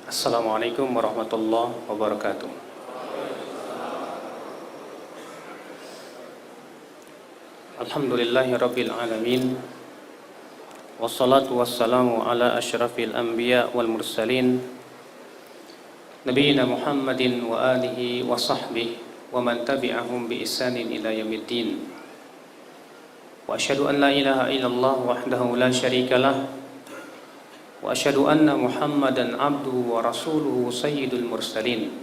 Assalamualaikum warahmatullahi wabarakatuh. Alhamdulillahi rabbil alamin. Wassalatu wassalamu ala asyrafil anbiya wal mursalin Nabiyyina Muhammadin wa alihi wa sahbihi wa man tabi'ahum bi ihsanin ila yaumiddin. Wa asyhadu an la ilaha illallah wahdahu la syarikalah wa asyhadu anna Muhammadan abduhu wa rasuluhu sayyidul mursalin.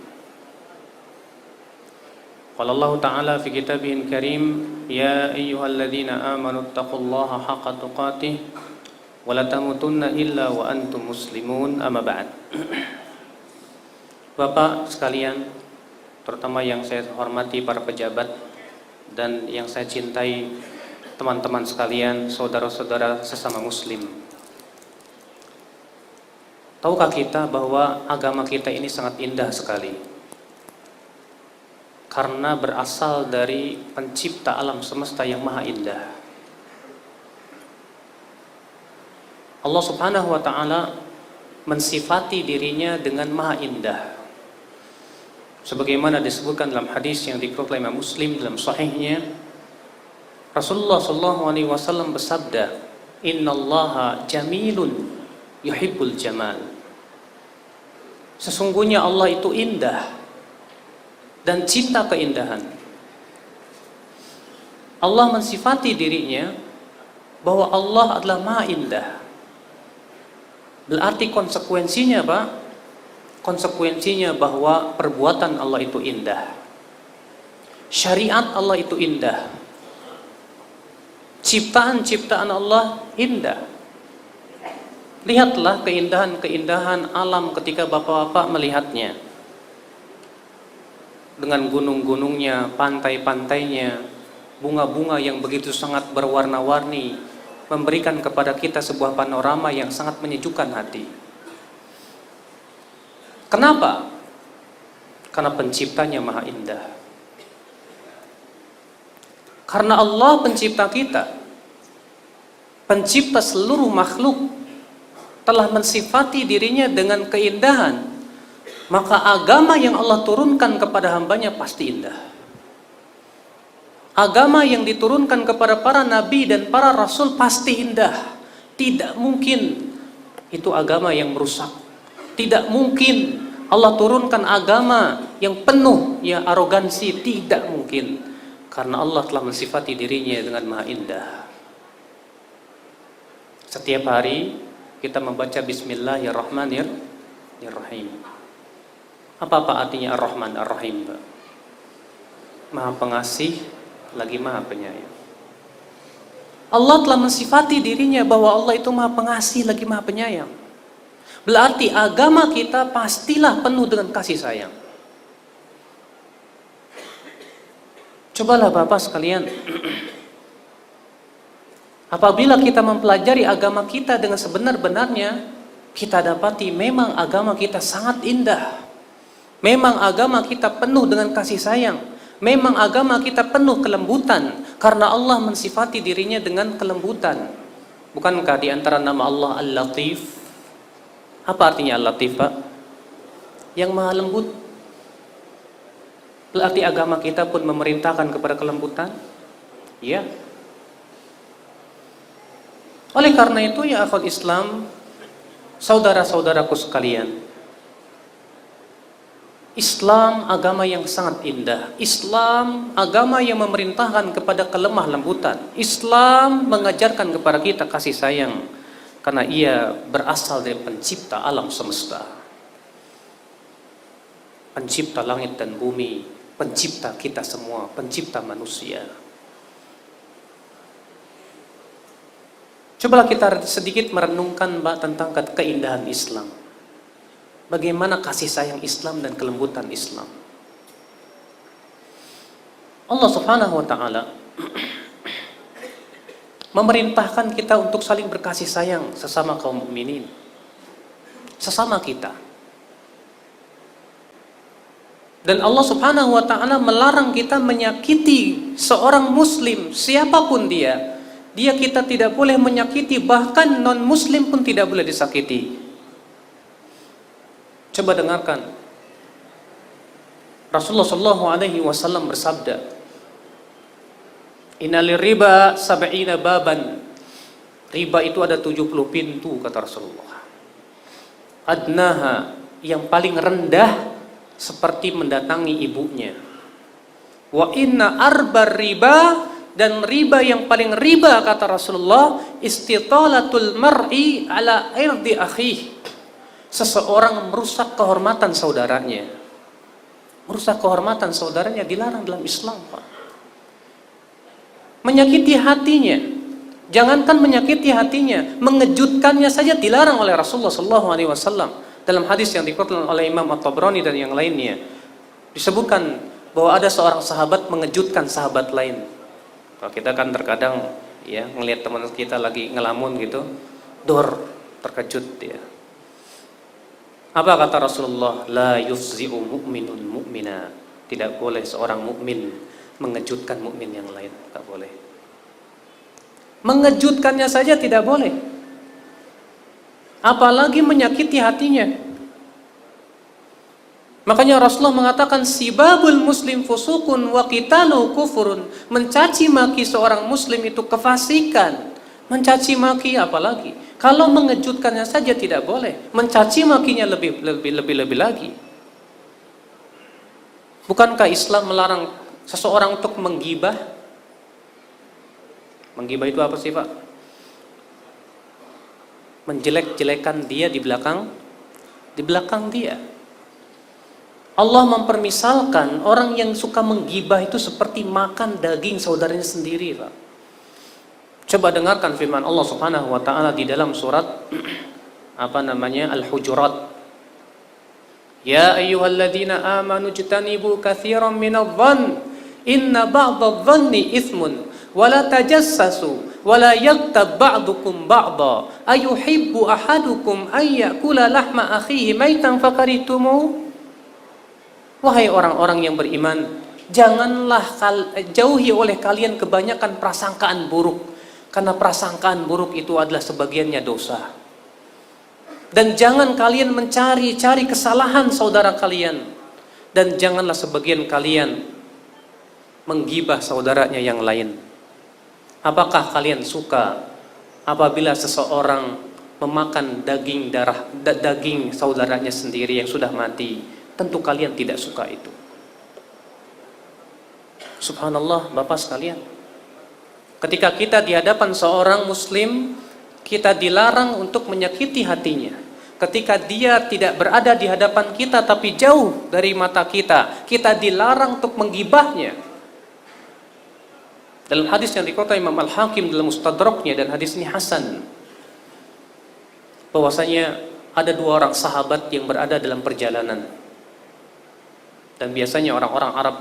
Qala Allah Ta'ala fi kitabihil karim, ya ayyuhalladzina amanu taqullaha haqqa tuqatih wa la tamutunna illa wa antum muslimun, amma ba'd. Bapak sekalian, terutama yang saya hormati para pejabat dan yang saya cintai teman-teman sekalian, saudara-saudara sesama muslim. Tahukah kita bahwa agama kita ini sangat indah sekali? Karena berasal dari pencipta alam semesta yang maha indah. Allah Subhanahu wa ta'ala mensifati dirinya dengan maha indah. Sebagaimana disebutkan dalam hadis yang dikeluarkan Imam Muslim dalam sahihnya, Rasulullah SAW bersabda, "Innallaha jamilun yuhibbul jamal." Sesungguhnya Allah itu indah dan cinta keindahan. Allah mensifati dirinya bahwa Allah adalah maha indah. Berarti konsekuensinya apa? Konsekuensinya bahwa perbuatan Allah itu indah. Syariat Allah itu indah. Ciptaan-ciptaan Allah indah. Lihatlah keindahan-keindahan alam ketika bapak-bapak melihatnya. Dengan gunung-gunungnya, pantai-pantainya, bunga-bunga yang begitu sangat berwarna-warni, memberikan kepada kita sebuah panorama yang sangat menyejukkan hati. Kenapa? Karena penciptanya maha indah. Karena Allah pencipta kita, pencipta seluruh makhluk, telah mensifati dirinya dengan keindahan, maka agama yang Allah turunkan kepada hambanya pasti indah. Agama yang diturunkan kepada para nabi dan para rasul pasti indah. Tidak mungkin itu agama yang merusak. Tidak mungkin Allah turunkan agama yang penuh ya arogansi. Tidak mungkin, karena Allah telah mensifati dirinya dengan maha indah. Setiap hari kita membaca Bismillahirrahmanirrahim. Apa artinya Ar-Rahman Ar-Rahim? Maha pengasih lagi maha penyayang. Allah telah mensifati dirinya bahwa Allah itu maha pengasih lagi maha penyayang. Berarti agama kita pastilah penuh dengan kasih sayang. Cobalah Bapak sekalian, apabila kita mempelajari agama kita dengan sebenar-benarnya, kita dapati memang agama kita sangat indah. Memang agama kita penuh dengan kasih sayang. Memang agama kita penuh kelembutan, karena Allah mensifati dirinya dengan kelembutan. Bukankah di antara nama Allah Al-Latif? Apa artinya Al-Latif, Pak? Yang maha lembut. Berarti agama kita pun memerintahkan kepada kelembutan? Ya. Oleh karena itu ya akhwat Islam, saudara-saudaraku sekalian, Islam agama yang sangat indah. Islam agama yang memerintahkan kepada kelemah lembutan. Islam mengajarkan kepada kita kasih sayang, karena ia berasal dari pencipta alam semesta, pencipta langit dan bumi, pencipta kita semua, pencipta manusia. Cobalah kita sedikit merenungkan tentang keindahan Islam. Bagaimana kasih sayang Islam dan kelembutan Islam. Allah Subhanahu wa ta'ala memerintahkan kita untuk saling berkasih sayang sesama kaum mukminin, sesama kita. Dan Allah Subhanahu wa ta'ala melarang kita menyakiti seorang muslim, siapapun dia. Dia kita tidak boleh menyakiti, bahkan non muslim pun tidak boleh disakiti. Coba dengarkan. Rasulullah sallallahu alaihi wasallam bersabda, "Innalir riba sab'ina baban." Riba itu ada 70 pintu, kata Rasulullah. Adnaha, yang paling rendah seperti mendatangi ibunya. Wa inna arbar riba, dan riba yang paling riba, kata Rasulullah, istitalatul mar'i ala irdi akhih. Seseorang merusak kehormatan saudaranya. Merusak kehormatan saudaranya dilarang dalam Islam, Pak. Menyakiti hatinya, jangankan menyakiti hatinya, mengejutkannya saja dilarang oleh Rasulullah SAW. Dalam hadis yang dikutip oleh Imam At-Tabrani dan yang lainnya, disebutkan bahwa ada seorang sahabat mengejutkan sahabat lain. Kalau kita kan terkadang ya ngelihat teman kita lagi ngelamun gitu, terkejut dia. Apa kata Rasulullah? La yufzi'u mu'minun mu'mina. Tidak boleh seorang mukmin mengejutkan mukmin yang lain, tak boleh. Mengejutkannya saja tidak boleh, apalagi menyakiti hatinya. Makanya Rasulullah mengatakan sibabul muslim fusukun wa qitalu kufurun. Mencaci maki seorang muslim itu kefasikan. Mencaci maki apalagi. Kalau mengejutkannya saja tidak boleh, mencaci makinya lebih lagi. Bukankah Islam melarang seseorang untuk menggibah? Menggibah itu apa sih, Pak? Menjelek-jelekan dia di belakang dia. Allah mempermisalkan orang yang suka menggibah itu seperti makan daging saudaranya sendiri, Pak. Coba dengarkan firman Allah Subhanahu wa taala di dalam surat Al-Hujurat. Ya ayyuhalladzina amanu jtanibu katsiran minadh-dhann inna ba'dadh-dhanni itsmun wa la tajassasu wa la yaghtab ba'dukum ba'dha ayuhibbu ahadukum ay ya'kula lahma akhihi maitan fakarihtumu. Wahai orang-orang yang beriman, janganlah jauhi oleh kalian kebanyakan prasangkaan buruk, karena prasangkaan buruk itu adalah sebagiannya dosa. Dan jangan kalian mencari-cari kesalahan saudara kalian, dan janganlah sebagian kalian menggibah saudaranya yang lain. Apakah kalian suka apabila seseorang memakan daging saudaranya sendiri yang sudah mati? Tentu kalian tidak suka itu. Subhanallah, Bapak sekalian. Ketika kita di hadapan seorang muslim, kita dilarang untuk menyakiti hatinya. Ketika dia tidak berada di hadapan kita tapi jauh dari mata kita, kita dilarang untuk menggibahnya. Dalam hadis yang dikutip Imam Al-Hakim dalam Mustadraknya, dan hadis ini hasan, bahwasanya ada dua orang sahabat yang berada dalam perjalanan. Dan biasanya orang-orang Arab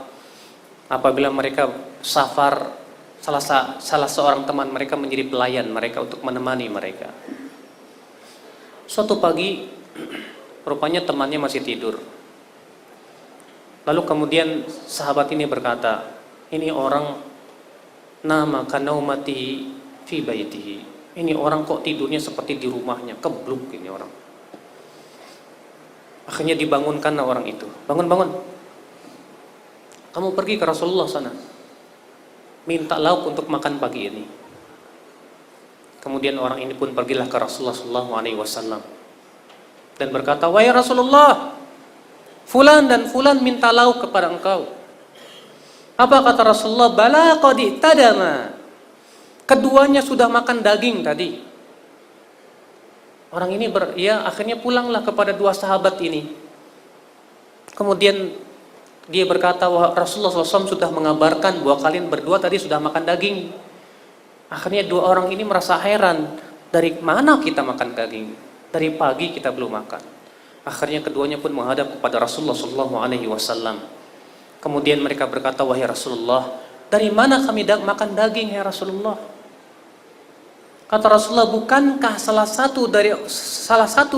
apabila mereka safar, salah seorang teman mereka menjadi pelayan mereka untuk menemani mereka. Suatu pagi rupanya temannya masih tidur. Lalu kemudian sahabat ini berkata, ini orang nama kanaumati fi baitihi. Ini orang kok tidurnya seperti di rumahnya, kebluk ini orang. Akhirnya dibangunkan orang itu. Bangun. Kamu pergi ke Rasulullah sana, minta lauk untuk makan pagi ini. Kemudian orang ini pun pergilah ke Rasulullah SAW dan berkata, wahai Rasulullah, fulan dan fulan minta lauk kepada engkau. Apa kata Rasulullah? Bala qad tadama. Keduanya sudah makan daging tadi. Orang ini akhirnya pulanglah kepada dua sahabat ini. Kemudian dia berkata, wah, Rasulullah SAW sudah mengabarkan bahwa kalian berdua tadi sudah makan daging. Akhirnya dua orang ini merasa heran, dari mana kita makan daging? Dari pagi kita belum makan. Akhirnya keduanya pun menghadap kepada Rasulullah SAW. Kemudian mereka berkata, wahai Rasulullah, dari mana kami makan daging ya Rasulullah? Kata Rasulullah, bukankah salah satu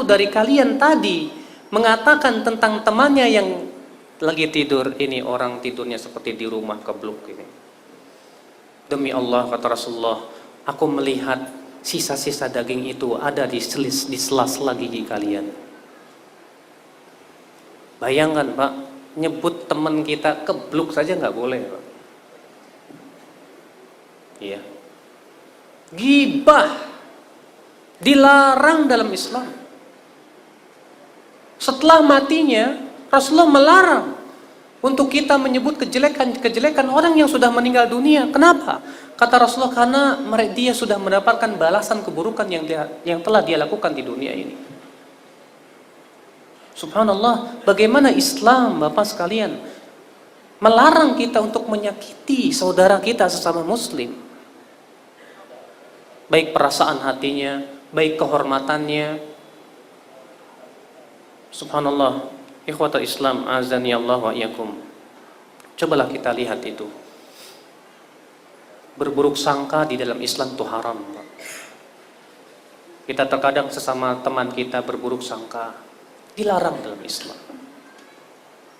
dari kalian tadi mengatakan tentang temannya yang lagi tidur, ini orang tidurnya seperti di rumah kebluk ini. Demi Allah, kata Rasulullah, aku melihat sisa-sisa daging itu ada di sela-sela gigi kalian. Bayangkan Pak, nyebut teman kita kebluk saja nggak boleh Pak. Iya. Ghibah dilarang dalam Islam. Setelah matinya Rasulullah melarang untuk kita menyebut kejelekan orang yang sudah meninggal dunia. Kenapa? Kata Rasulullah, karena dia sudah mendapatkan balasan keburukan yang telah dia lakukan di dunia ini. Subhanallah, bagaimana Islam Bapak sekalian melarang kita untuk menyakiti saudara kita sesama muslim. Baik perasaan hatinya, baik kehormatannya. Subhanallah, ikhwatul Islam azani Allah wa iyyakum. Cobalah kita lihat itu. Berburuk sangka di dalam Islam itu haram. Kita terkadang sesama teman kita berburuk sangka, dilarang dalam Islam.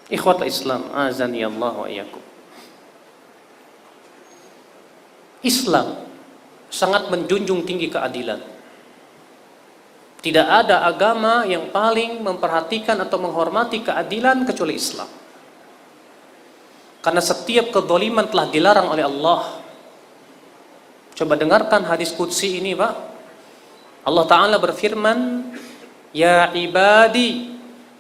Ikhwatul Islam azani Allah wa iyyakum. Islam sangat menjunjung tinggi keadilan. Tidak ada agama yang paling memperhatikan atau menghormati keadilan kecuali Islam. Karena setiap kezaliman telah dilarang oleh Allah. Coba dengarkan hadis qudsi ini Pak. Allah Ta'ala berfirman, Ya ibadi,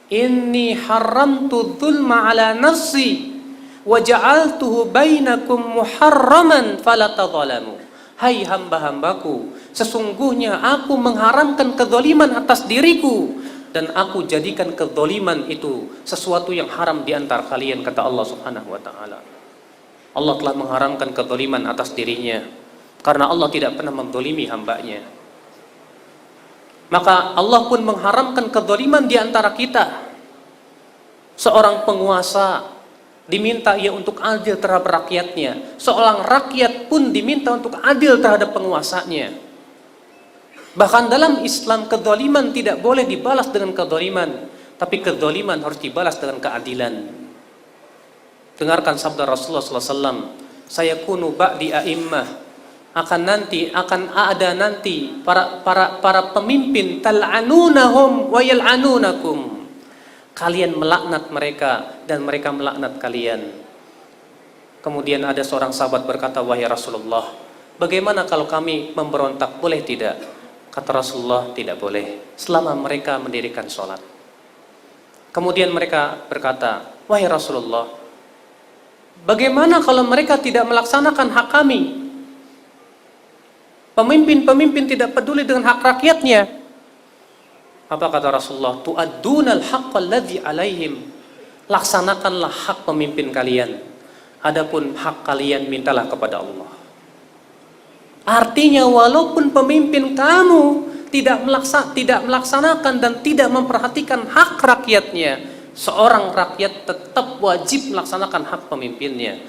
inni haramtu dzulma ala nafsi wa ja'altuhu bainakum muharraman fala tadzalamu. Hai hamba-hambaku, sesungguhnya aku mengharamkan kezaliman atas diriku dan aku jadikan kezaliman itu sesuatu yang haram di antara kalian, kata Allah Subhanahu wa taala. Allah telah mengharamkan kezaliman atas dirinya karena Allah tidak pernah menzalimi hambanya. Maka Allah pun mengharamkan kezaliman di antara kita. Seorang penguasa diminta ia untuk adil terhadap rakyatnya. Seorang rakyat pun diminta untuk adil terhadap penguasanya. Bahkan dalam Islam kezaliman tidak boleh dibalas dengan kezaliman, tapi kezaliman harus dibalas dengan keadilan. Dengarkan sabda Rasulullah SAW, sayakunu ba'di a'immah, akan ada nanti para pemimpin tal'anunahum wa yal'anunakum. Kalian melaknat mereka dan mereka melaknat kalian. Kemudian ada seorang sahabat berkata, wahai Rasulullah, bagaimana kalau kami memberontak, boleh tidak? Kata Rasulullah, tidak boleh selama mereka mendirikan sholat. Kemudian mereka berkata, wahai Rasulullah, bagaimana kalau mereka tidak melaksanakan hak kami? Pemimpin-pemimpin tidak peduli dengan hak rakyatnya. Apa kata Rasulullah? Tu'addunal haqqal ladzi alaihim. Laksanakanlah hak pemimpin kalian. Adapun hak kalian mintalah kepada Allah. Artinya walaupun pemimpin kamu tidak melaksanakan dan tidak memperhatikan hak rakyatnya, seorang rakyat tetap wajib melaksanakan hak pemimpinnya.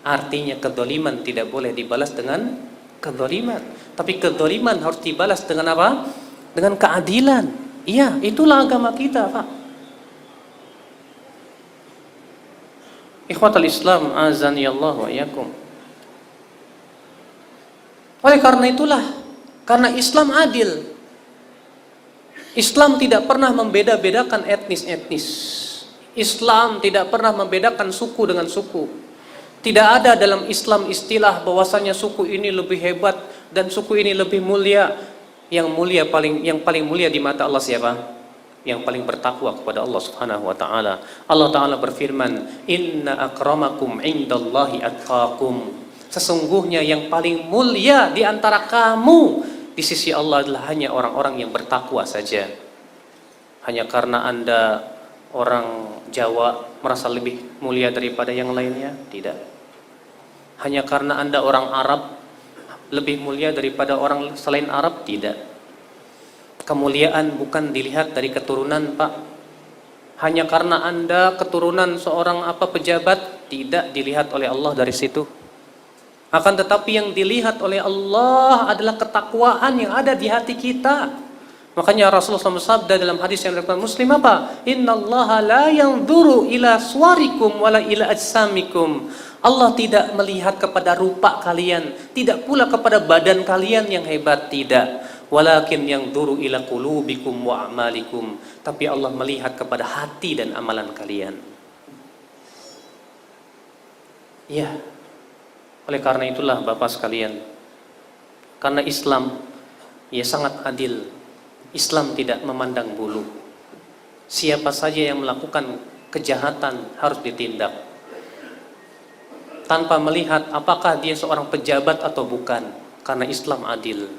Artinya kedzaliman tidak boleh dibalas dengan kedzaliman, tapi kedzaliman harus dibalas dengan apa? Dengan keadilan. Iya, itulah agama kita, Pak. Ikhwatul Islam azani Allah wa iyyakum. Oleh karena itulah, karena Islam adil, Islam tidak pernah membeda-bedakan etnis-etnis. Islam tidak pernah membedakan suku dengan suku. Tidak ada dalam Islam istilah bahwasanya suku ini lebih hebat dan suku ini lebih mulia. Yang paling mulia di mata Allah siapa? Yang paling bertakwa kepada Allah Subhanahu wa taala. Allah Taala berfirman, "Inna akramakum indallahi atqakum." Sesungguhnya yang paling mulia di antara kamu di sisi Allah adalah hanya orang-orang yang bertakwa saja. Hanya karena Anda orang Jawa merasa lebih mulia daripada yang lainnya? Tidak. Hanya karena Anda orang Arab lebih mulia daripada orang selain Arab? Tidak. Kemuliaan bukan dilihat dari keturunan, Pak. Hanya karena Anda keturunan seorang pejabat? Tidak dilihat oleh Allah dari situ. Akan tetapi yang dilihat oleh Allah adalah ketakwaan yang ada di hati kita. Makanya Rasulullah SAW sabda dalam hadis yang diriwayatkan Muslim apa? Innallaha la yanzuru ila suwarikum wala ila ajsamikum. Allah tidak melihat kepada rupa kalian, tidak pula kepada badan kalian yang hebat, tidak. walakin yanzuru ila qulubikum wa a'malikum, tapi Allah melihat kepada hati dan amalan kalian. Ya, oleh karena itulah Bapak sekalian, karena Islam ya sangat adil, Islam tidak memandang bulu. Siapa saja yang melakukan kejahatan harus ditindak, tanpa melihat apakah dia seorang pejabat atau bukan, karena Islam adil.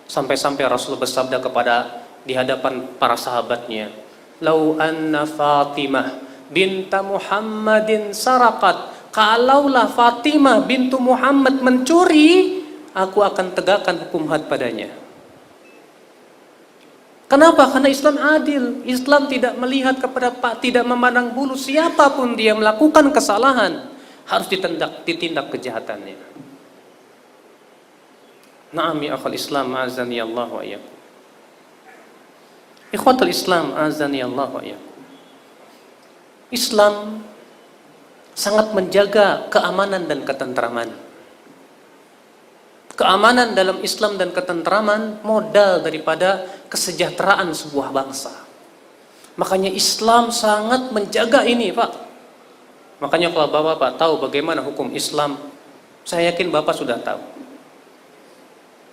Sampai-sampai Rasulullah bersabda kepada di hadapan para sahabatnya, "Lau anna Fatimah binta Muhammadin saraqat," kalaulah Fatimah bintu Muhammad mencuri, aku akan tegakkan hukum had padanya. Kenapa? Karena Islam adil. Islam tidak melihat kepada tidak memandang bulu, siapapun dia melakukan kesalahan harus ditindak kejahatannya. Na'am ya akhal Islam azani Allah wa iyyakum. Ikhwatul Islam azani Allah wa iyyakum. Islam sangat menjaga keamanan dan ketentraman. Keamanan dalam Islam dan ketentraman modal daripada kesejahteraan sebuah bangsa. Makanya Islam sangat menjaga ini, Pak. Makanya kalau Bapak tahu bagaimana hukum Islam, saya yakin Bapak sudah tahu.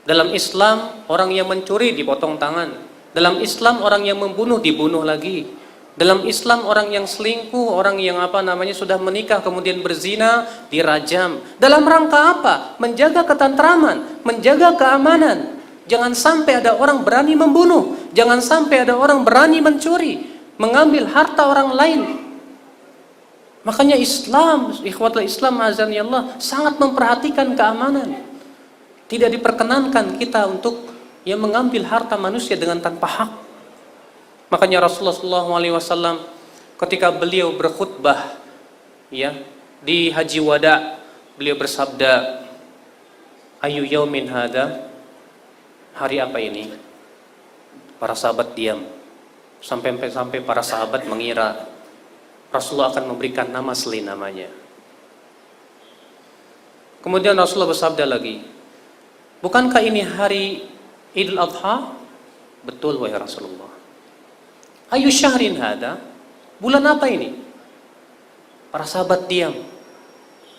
Dalam Islam, orang yang mencuri dipotong tangan. Dalam Islam, orang yang membunuh dibunuh lagi. Dalam Islam, orang yang selingkuh, orang yang sudah menikah kemudian berzina dirajam. Dalam rangka apa? Menjaga ketentraman, menjaga keamanan. Jangan sampai ada orang berani membunuh, jangan sampai ada orang berani mencuri, mengambil harta orang lain. Makanya Islam, ikhwatul Islam azani Allah, sangat memperhatikan keamanan. Tidak diperkenankan kita untuk mengambil harta manusia dengan tanpa hak. Makanya Rasulullah SAW ketika beliau berkhutbah di Haji Wada, beliau bersabda, "Ayu yaumin hada?" Hari apa ini? Para sahabat diam. Sampai para sahabat mengira Rasulullah akan memberikan nama selain namanya. Kemudian Rasulullah bersabda lagi, "Bukankah ini hari Idul Adha?" "Betul wahai Rasulullah." "Ayu syahrin hada?" "Bulan apa ini?" Para sahabat diam.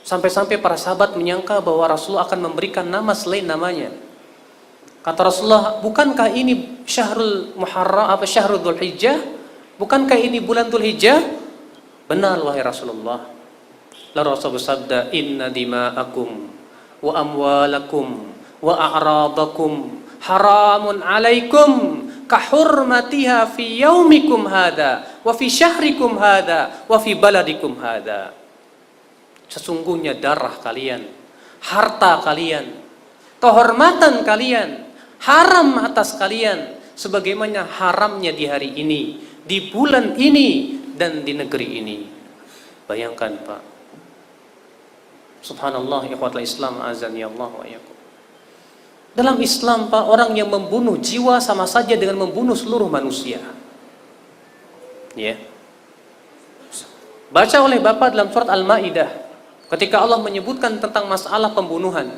Sampai-sampai para sahabat menyangka bahwa Rasulullah akan memberikan nama selain namanya. Kata Rasulullah, "Bukankah ini Syahrul Muharram Syahrul Dzulhijjah? Bukankah ini bulan Dzulhijjah?" "Benar wahai Rasulullah." Lalu Rasulullah bersabda, "Inna dima'akum wa amwalakum wa a'radakum haramun alaikum kahurmatiha fi yaumikum hada wa fi syahrikum hada wa fi baladikum hada." Sesungguhnya darah kalian, harta kalian, kehormatan kalian haram atas kalian sebagaimana haramnya di hari ini, di bulan ini, dan di negeri ini. Bayangkan Pak. Subhanallah, ikhwatul Islam azani Allah wa iyyakum. Dalam Islam Pak, orang yang membunuh jiwa sama saja dengan membunuh seluruh manusia. Baca oleh Bapak dalam surat Al-Maidah ketika Allah menyebutkan tentang masalah pembunuhan.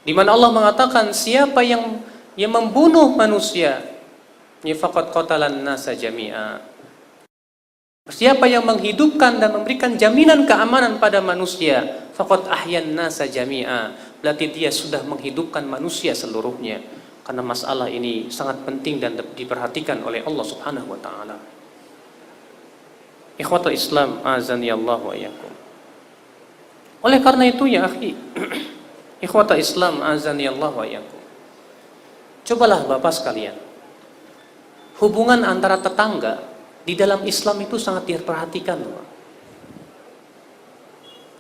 Di mana Allah mengatakan siapa yang membunuh manusia, faqad qatalan nasa jami'a. Siapa yang menghidupkan dan memberikan jaminan keamanan pada manusia, faqad ahyan nasa jami'a, berarti dia sudah menghidupkan manusia seluruhnya. Karena masalah ini sangat penting dan diperhatikan oleh Allah Subhanahu wa taala. Ikhwatul Islam azani Allah wa iyyakum. Oleh karena itu ya akhi, ikhwatul Islam azani Allah wa iyyakum, cobalah Bapak sekalian, hubungan antara tetangga di dalam Islam itu sangat diperhatikan.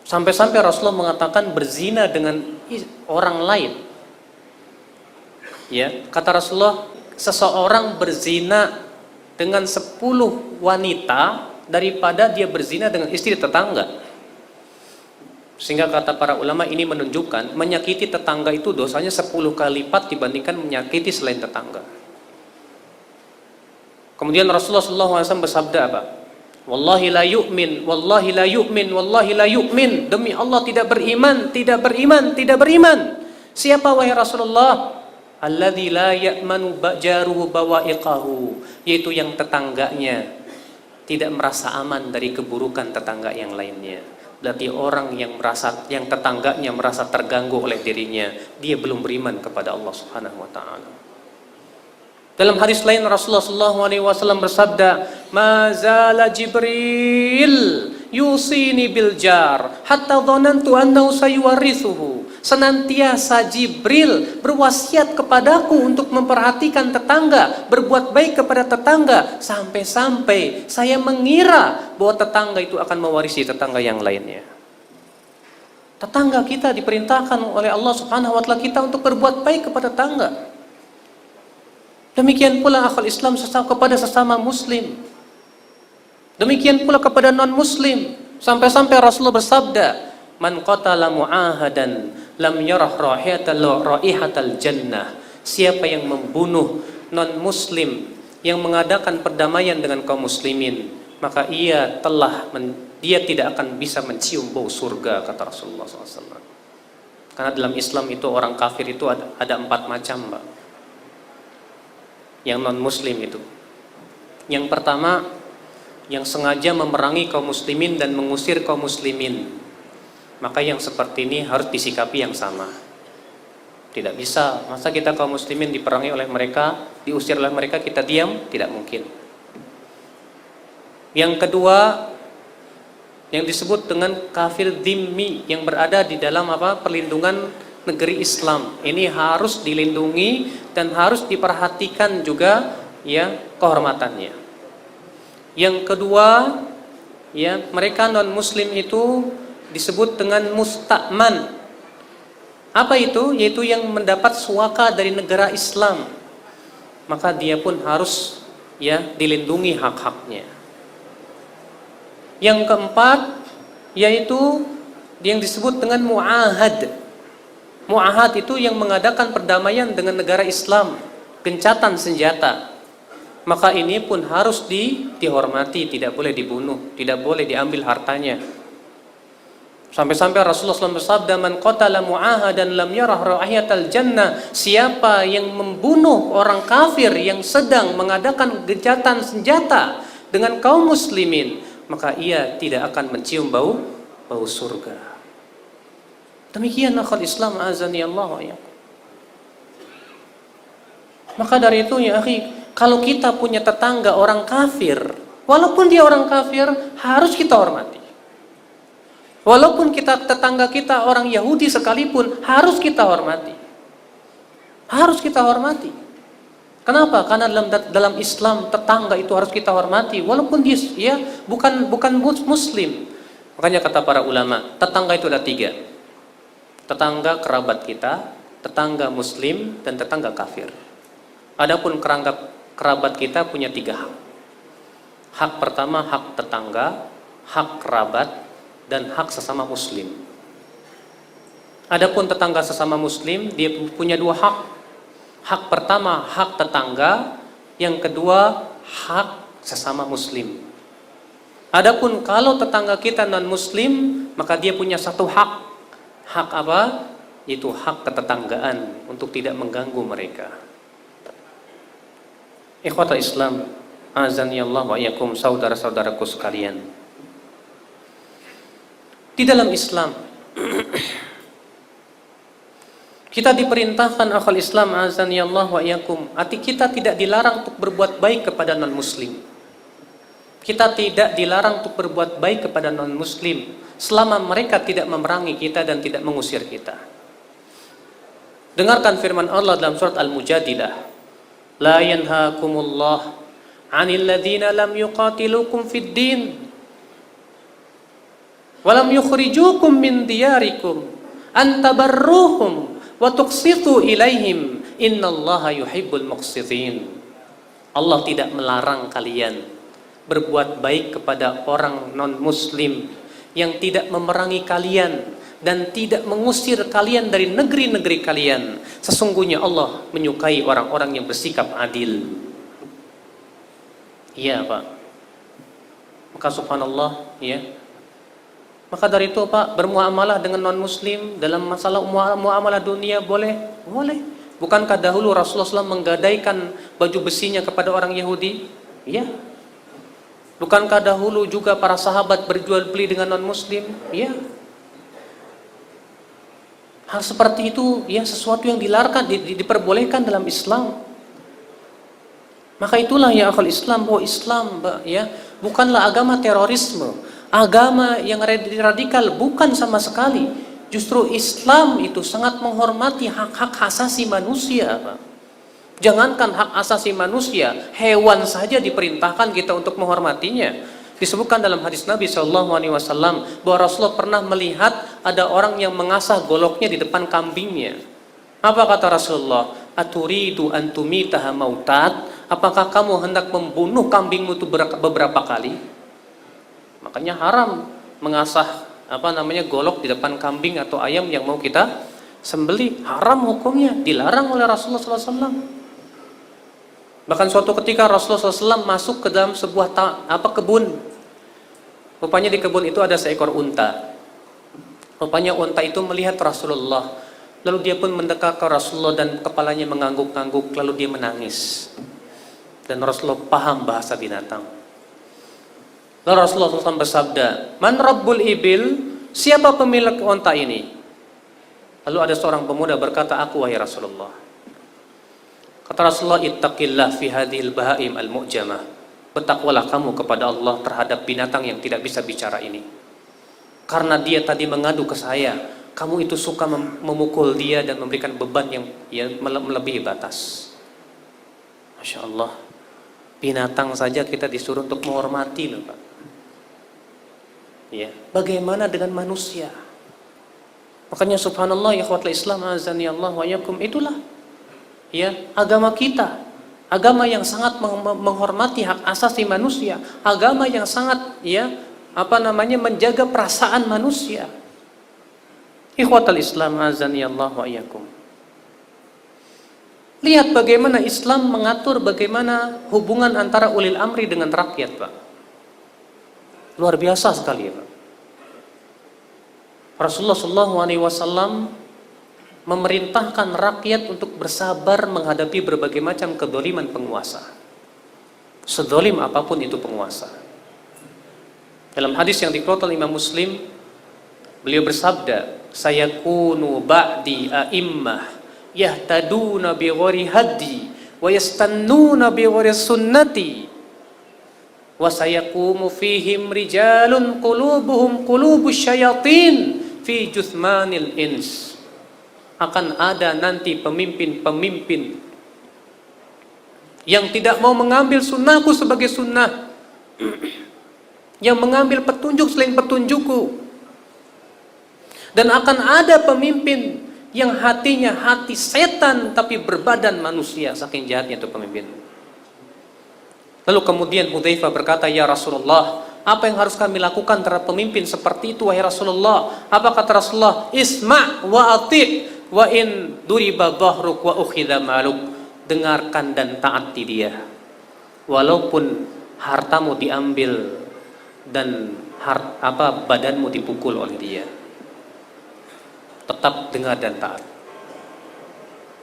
Sampai-sampai Rasulullah mengatakan berzina dengan orang lain. Kata Rasulullah, seseorang berzina dengan 10 wanita daripada dia berzina dengan istri tetangga. Sehingga kata para ulama ini menunjukkan menyakiti tetangga itu dosanya 10 kali lipat dibandingkan menyakiti selain tetangga. Kemudian Rasulullah SAW bersabda apa? Wallahi la yu'min, wallahi la yu'min, wallahi la yu'min. Demi Allah tidak beriman, tidak beriman, tidak beriman. Siapa wahai Rasulullah? Alladzi la ya'manu jaruhu bawa'iqahu, yaitu yang tetangganya tidak merasa aman dari keburukan tetangga yang lainnya. Berarti orang yang tetangganya merasa terganggu oleh dirinya, dia belum beriman kepada Allah Subhanahu wa taala. Dalam hadis lain Rasulullah SAW bersabda, "Ma zala Jibril yusini bil jar hatta dhanantu annahu sayuwarithuhu." Senantiasa Jibril berwasiat kepadaku untuk memperhatikan tetangga, berbuat baik kepada tetangga, sampai-sampai saya mengira bahwa tetangga itu akan mewarisi tetangga yang lainnya. Tetangga kita diperintahkan oleh Allah Subhanahu wa taala kita untuk berbuat baik kepada tetangga. Demikian pula akhul Islam kepada sesama muslim. Demikian pula kepada non-muslim. Sampai-sampai Rasulullah bersabda, "Man qatala mu'ahadan lam yarah raihatal jannah." Siapa yang membunuh non-muslim yang mengadakan perdamaian dengan kaum muslimin, maka dia tidak akan bisa mencium bau surga, kata Rasulullah SAW. Karena dalam Islam itu orang kafir itu ada 4 macam, Mbak. Yang non-muslim itu. Yang pertama, yang sengaja memerangi kaum muslimin dan mengusir kaum muslimin. Maka yang seperti ini harus disikapi yang sama. Tidak bisa, masa kita kaum muslimin diperangi oleh mereka, diusir oleh mereka, kita diam? Tidak mungkin. Yang kedua, yang disebut dengan kafir dhimmi, yang berada di dalam perlindungan negeri Islam. Ini harus dilindungi dan harus diperhatikan juga kehormatannya. Yang kedua, mereka non muslim itu disebut dengan musta'man. Apa itu? Yaitu yang mendapat suaka dari negara Islam. Maka dia pun harus dilindungi hak-haknya. Yang keempat, yaitu yang disebut dengan mu'ahad. Mu'ahad itu yang mengadakan perdamaian dengan negara Islam, gencatan senjata. Maka ini pun harus dihormati, tidak boleh dibunuh, tidak boleh diambil hartanya. Sampai-sampai Rasulullah SAW bersabda, "Man qatala mu'ahadan lam yarah raihatal jannah." Siapa yang membunuh orang kafir yang sedang mengadakan gencatan senjata dengan kaum muslimin, maka ia tidak akan mencium bau surga. Demikian akhul Islam azani Allah wa iyyakum. Maka dari itu ya akhi, kalau kita punya tetangga orang kafir, walaupun dia orang kafir, harus kita hormati. Walaupun tetangga kita orang Yahudi sekalipun, harus kita hormati. Harus kita hormati. Kenapa? Karena dalam Islam tetangga itu harus kita hormati, walaupun dia bukan muslim. Makanya kata para ulama, tetangga itu ada 3. Tetangga kerabat kita, tetangga muslim, dan tetangga kafir. Adapun kerabat kita punya 3 hak. Hak pertama hak tetangga, hak kerabat, dan hak sesama muslim. Adapun tetangga sesama muslim, dia punya 2 hak. Hak pertama hak tetangga, yang kedua hak sesama muslim. Adapun kalau tetangga kita non muslim, maka dia punya 1 hak. Hak apa? Itu hak ketetanggaan untuk tidak mengganggu mereka. Ikhwatul Islam, azani Allah wa iyyakum, saudara-saudaraku sekalian. Di dalam Islam kita diperintahkan akhul Islam, azani Allah wa iyyakum, arti kita tidak dilarang untuk berbuat baik kepada non-muslim. Kita tidak dilarang untuk berbuat baik kepada non-muslim selama mereka tidak memerangi kita dan tidak mengusir kita. Dengarkan firman Allah dalam surat Al-Mujadilah, "La yanhaakumullah 'anil ladzina lam yuqatilukum fid din wa lam yukhrijukum min diyarikum an tabarruhum wa tuqsitu ilaihim innallaha yuhibbul muqsitin." Allah tidak melarang kalian berbuat baik kepada orang non-muslim yang tidak memerangi kalian dan tidak mengusir kalian dari negeri-negeri kalian. Sesungguhnya Allah menyukai orang-orang yang bersikap adil. Iya Pak. Maka subhanallah, Maka dari itu Pak, bermuamalah dengan non-muslim dalam masalah muamalah dunia boleh? Boleh. Bukankah dahulu Rasulullah SAW menggadaikan baju besinya kepada orang Yahudi? Iya. Bukankah dahulu juga para sahabat berjual beli dengan non-muslim? Iya. Hal seperti itu ya sesuatu yang dilarang, diperbolehkan dalam Islam. Maka itulah ya akal Islam, bahwa Islam ya bukanlah agama terorisme, agama yang radikal, bukan sama sekali. Justru Islam itu sangat menghormati hak-hak asasi manusia, Pak. Jangankan hak asasi manusia, hewan saja diperintahkan kita untuk menghormatinya. Disebutkan dalam hadis Nabi SAW bahwa Rasulullah pernah melihat ada orang yang mengasah goloknya di depan kambingnya. Apa kata Rasulullah? Aturidu antumitaha mautat? Apakah kamu hendak membunuh kambingmu itu beberapa kali? Makanya haram mengasah golok di depan kambing atau ayam yang mau kita sembelih. Haram hukumnya, dilarang oleh Rasulullah SAW. Bahkan suatu ketika Rasulullah SAW masuk ke dalam sebuah kebun. Rupanya di kebun itu ada seekor unta. Rupanya unta itu melihat Rasulullah. Lalu dia pun mendekat ke Rasulullah dan kepalanya mengangguk-angguk. Lalu dia menangis. Dan Rasulullah paham bahasa binatang. Lalu Rasulullah SAW bersabda, Man Rabbul Ibil? Siapa pemilik unta ini? Lalu ada seorang pemuda berkata, aku wahai Rasulullah. Kata Rasulullah, ittaqillah fi hadhil bahaim al-mu'jamah. Bertakwalah kamu kepada Allah terhadap binatang yang tidak bisa bicara ini. Karena dia tadi mengadu ke saya, kamu itu suka memukul dia dan memberikan beban yang melebihi batas. Masya Allah. Binatang saja kita disuruh untuk menghormati loh Pak. Ya, bagaimana dengan manusia? Makanya subhanallah ya ikhwatul Islam azani Allah wa yakum, itulah ya agama kita. Agama yang sangat menghormati hak asasi manusia, agama yang sangat menjaga perasaan manusia. Ikhwatul Islam azani Allah wa yakum. Lihat bagaimana Islam mengatur bagaimana hubungan antara ulil amri dengan rakyat, Pak. Luar biasa sekali, Pak. Rasulullah SAW memerintahkan rakyat untuk bersabar menghadapi berbagai macam kedzaliman penguasa. Sedzalim apapun itu penguasa. Dalam hadis yang dikeluarkan oleh Imam Muslim, beliau bersabda, "Sayakunu ba'di a'immah yahtaduna bi ghairi hadi wa yastannuna bi ghairi sunnati wa sayaqumu fihim rijalun qulubuhum qulubus syayatin fi juthmanil ins." Akan ada nanti pemimpin-pemimpin yang tidak mau mengambil sunnahku sebagai sunnah, yang mengambil petunjuk selain petunjukku, dan akan ada pemimpin yang hatinya hati setan tapi berbadan manusia, saking jahatnya itu pemimpin. Lalu kemudian Hudzaifah berkata, ya Rasulullah, apa yang harus kami lakukan terhadap pemimpin seperti itu wahai Rasulullah? Apa kata Rasulullah? Isma' wa ati' wa in duriba dhahruk wa ukhidha maluk. Dengarkan dan taati dia walaupun hartamu diambil dan badanmu dipukul oleh dia, tetap dengar dan taat.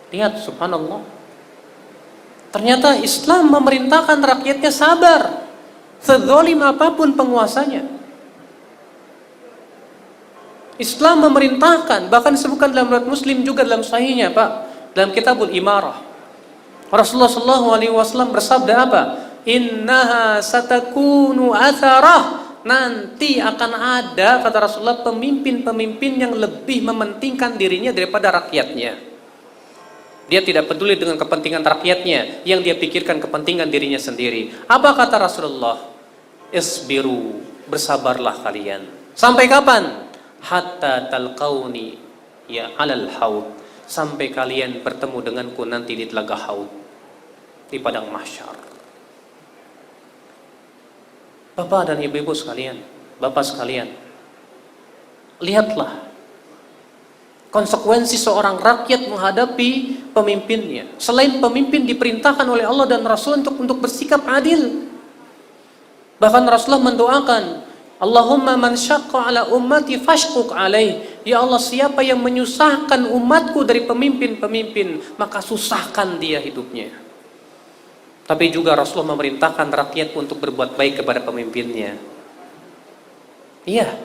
Lihat subhanallah, ternyata Islam memerintahkan rakyatnya sabar sedzalim apapun penguasanya. Islam memerintahkan, bahkan disebutkan dalam riwayat Muslim juga dalam sahihnya Pak, dalam Kitabul Imarah, Rasulullah SAW bersabda apa? Innaha satakunu atharah. Nanti akan ada, kata Rasulullah, pemimpin-pemimpin yang lebih mementingkan dirinya daripada rakyatnya. Dia tidak peduli dengan kepentingan rakyatnya, yang dia pikirkan kepentingan dirinya sendiri. Apa kata Rasulullah? Isbiru, bersabarlah kalian. Sampai kapan? Hatta talqauni ya alal haud, sampai kalian bertemu denganku nanti di telaga haud, di padang mahsyar. Bapak dan ibu-ibu sekalian, bapak sekalian, lihatlah konsekuensi seorang rakyat menghadapi pemimpinnya. Selain pemimpin diperintahkan oleh Allah dan Rasul untuk bersikap adil. Bahkan Rasulullah mendoakan, Allahumma man syaqqa ala ummati fashquq alaih. Ya Allah, siapa yang menyusahkan umatku dari pemimpin-pemimpin, maka susahkan dia hidupnya. Tapi juga Rasulullah memerintahkan rakyat untuk berbuat baik kepada pemimpinnya. Iya,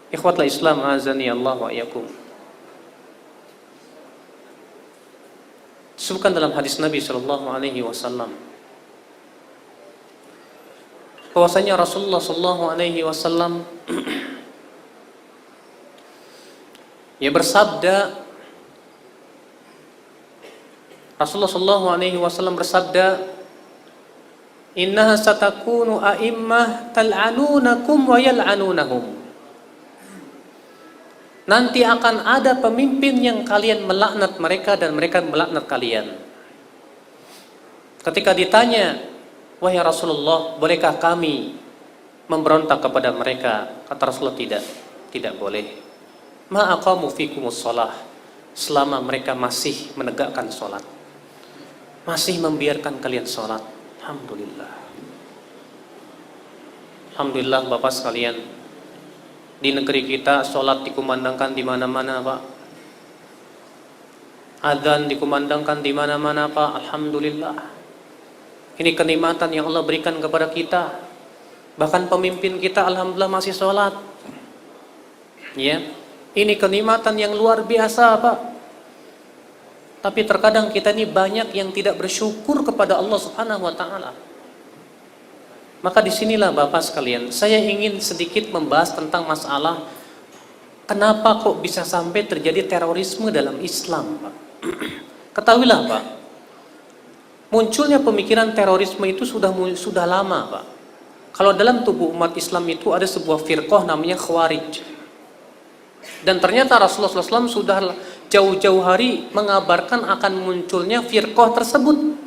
ikhwatul Islam azani Allah wa iyyakum. Disebutkan dalam hadis Nabi sallallahu alaihi wasallam bahwasanya Rasulullah sallallahu alaihi wasallam ia bersabda, Rasulullah sallallahu alaihi wasallam bersabda, innaha satakunu a'immah tal'anunakum wa yal'anunahum. Nanti akan ada pemimpin yang kalian melaknat mereka dan mereka melaknat kalian. Ketika ditanya, wahai Rasulullah, bolehkah kami memberontak kepada mereka? Kata Rasulullah, tidak boleh. Ma aqamu fikumus shalah, selama mereka masih menegakkan salat, masih membiarkan kalian salat. Alhamdulillah. Alhamdulillah Bapak sekalian, di negeri kita salat dikumandangkan di mana-mana, Pak. Adzan dikumandangkan di mana-mana, Pak. Alhamdulillah. Ini kenikmatan yang Allah berikan kepada kita. Bahkan pemimpin kita alhamdulillah masih salat. Ya. Ini kenikmatan yang luar biasa, Pak. Tapi terkadang kita ini banyak yang tidak bersyukur kepada Allah Subhanahu wa taala. Maka disinilah Bapak sekalian, saya ingin sedikit membahas tentang masalah kenapa kok bisa sampai terjadi terorisme dalam Islam, Pak. Ketahuilah, Pak, munculnya pemikiran terorisme itu sudah lama, Pak. Kalau dalam tubuh umat Islam itu ada sebuah firqah namanya Khawarij. Dan ternyata Rasulullah SAW sudah jauh-jauh hari mengabarkan akan munculnya firqah tersebut.